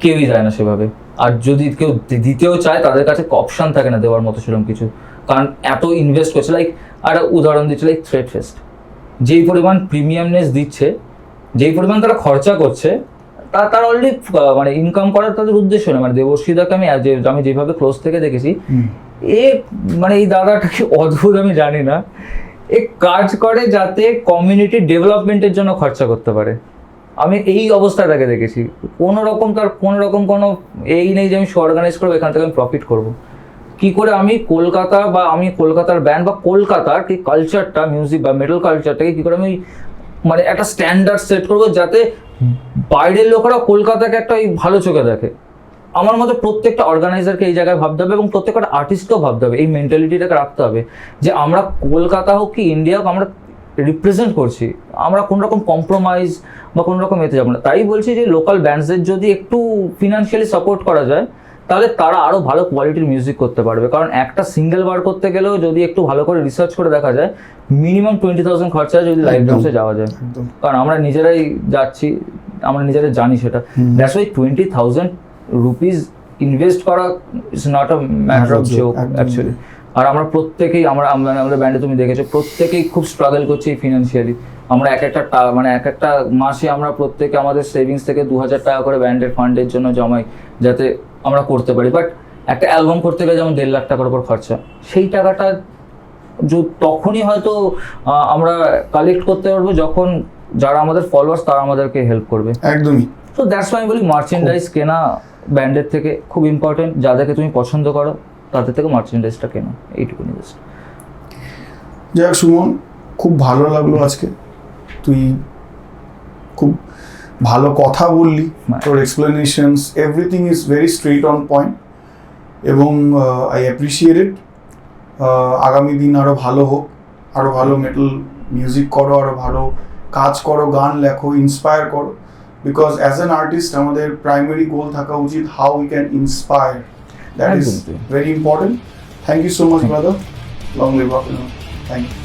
কেউই যায় না সেভাবে। আর যদি কেউ দিতেও চায়, তাদের কাছে অপশান থাকে না দেওয়ার মতো সেরকম কিছু, কারণ এত ইনভেস্ট করছে। লাইক আর উদাহরণ দিচ্ছে, লাইক থ্রেড ফেস্ট, যেই পরিমাণ প্রিমিয়ামনেস দিচ্ছে, যেই পরিমাণ তারা খরচা করছে, তার অলরেডি মানে ইনকাম করার তাদের উদ্দেশ্য নেই। মানে দেবশ্রীদাকে আমি যেভাবে ক্লোজ থেকে দেখেছি, মানে এই দাদাটা কি অদ্ভুত আমি জানি না, এ কাজ করে যাতে কমিউনিটি ডেভেলপমেন্টের জন্য খরচা করতে পারে। আমি এই অবস্থাটাকে দেখেছি, কোনো কোনো এই নেই যে আমি অর্গানাইজ করবো, এখান থেকে আমি প্রফিট করবো। কি করে আমি কলকাতা বা আমি কলকাতার ব্যান্ড বা কলকাতার কি কালচারটা, মিউজিক বা মেটাল কালচারটাকে কি করে আমি মানে একটা স্ট্যান্ডার্ড সেট করবো, যাতে বাইরের লোকেরা কলকাতাকে একটা ভালো চোখে দেখে। আমার মতে প্রত্যেকটা অর্গানাইজারকে এই জায়গায় ভাবতে হবে, এবং প্রত্যেকটা আর্টিস্টকেও ভাবতে হবে, এই মেন্টালিটিটাকে রাখতে হবে যে আমরা কলকাতা হোক কি ইন্ডিয়া হোক, আমরা রিপ্রেজেন্ট করছি, আমরা কোনো রকম কম্প্রোমাইজ বা কোনো রকম এতে যাবো না। তাই বলছি যে লোকাল ব্যান্ডসদের যদি একটু ফিনান্সিয়ালি সাপোর্ট করা যায়, তাহলে তারা আরও ভালো কোয়ালিটির মিউজিক করতে পারবে। কারণ একটা সিঙ্গেল বার করতে গেলেও যদি একটু ভালো করে রিসার্চ করে দেখা যায়, মিনিমাম 20,000 খরচা যদি লাইভ ড্রামসে যাওয়া যায়, কারণ আমরা নিজেরাই যাচ্ছি, আমরা নিজেরাই জানি সেটা। দ্যাটস ওয়াই 20,000 রুপিস ইনভেস্ট করা is not a matter of joke actually. আর আমরা প্রত্যেকেই, আমাদের ব্যান্ডে তুমি দেখেছো, প্রত্যেকেই খুব স্ট্রাগল করছি ফিনান্সিয়ালি। আমরা এক একটা মাসে আমরা প্রত্যেকে আমাদের সেভিংস থেকে 2,000 টাকা করে ব্যান্ডের ফান্ডের জন্য জমাই, যাতে আমরা করতে পারি। বাট একটা অ্যালবাম করতে গেলে যেমন 1.5 লাখ টাকার উপর খরচা, সেই টাকাটা তখনই হয়তো আমরা কালেক্ট করতে পারবো যখন যারা আমাদের ফলোয়ার্স তারা আমাদেরকে হেল্প করবে। একদমই। তো দ্যাটস ওয়াই আমি বলি মার্চেন্ডাইজ কেনা ব্যান্ডের থেকে খুব ইম্পর্টেন্ট, যাদেরকে তুমি পছন্দ করো তাদের থেকে মার্চেন্ডাইজটা কেনা, এইটুকুনি জাস্ট। যাক সুমন, খুব ভালো লাগলো আজকে, তুই খুব ভালো কথা বললি, তোর explanations everything is very straight on point এবং আই অ্যাপ্রিসিয়েট ইট। আগামী দিন আরও ভালো হোক, আরও ভালো মেটাল মিউজিক করো, আরও ভালো কাজ করো, গান লেখো, ইন্সপায়ার করো, বিকজ অ্যাজ অ্যান আর্টিস্ট আমাদের প্রাইমারি গোল থাকা উচিত how we can inspire, that is very important. Thank you so much brother, long live rock and roll. Thank you.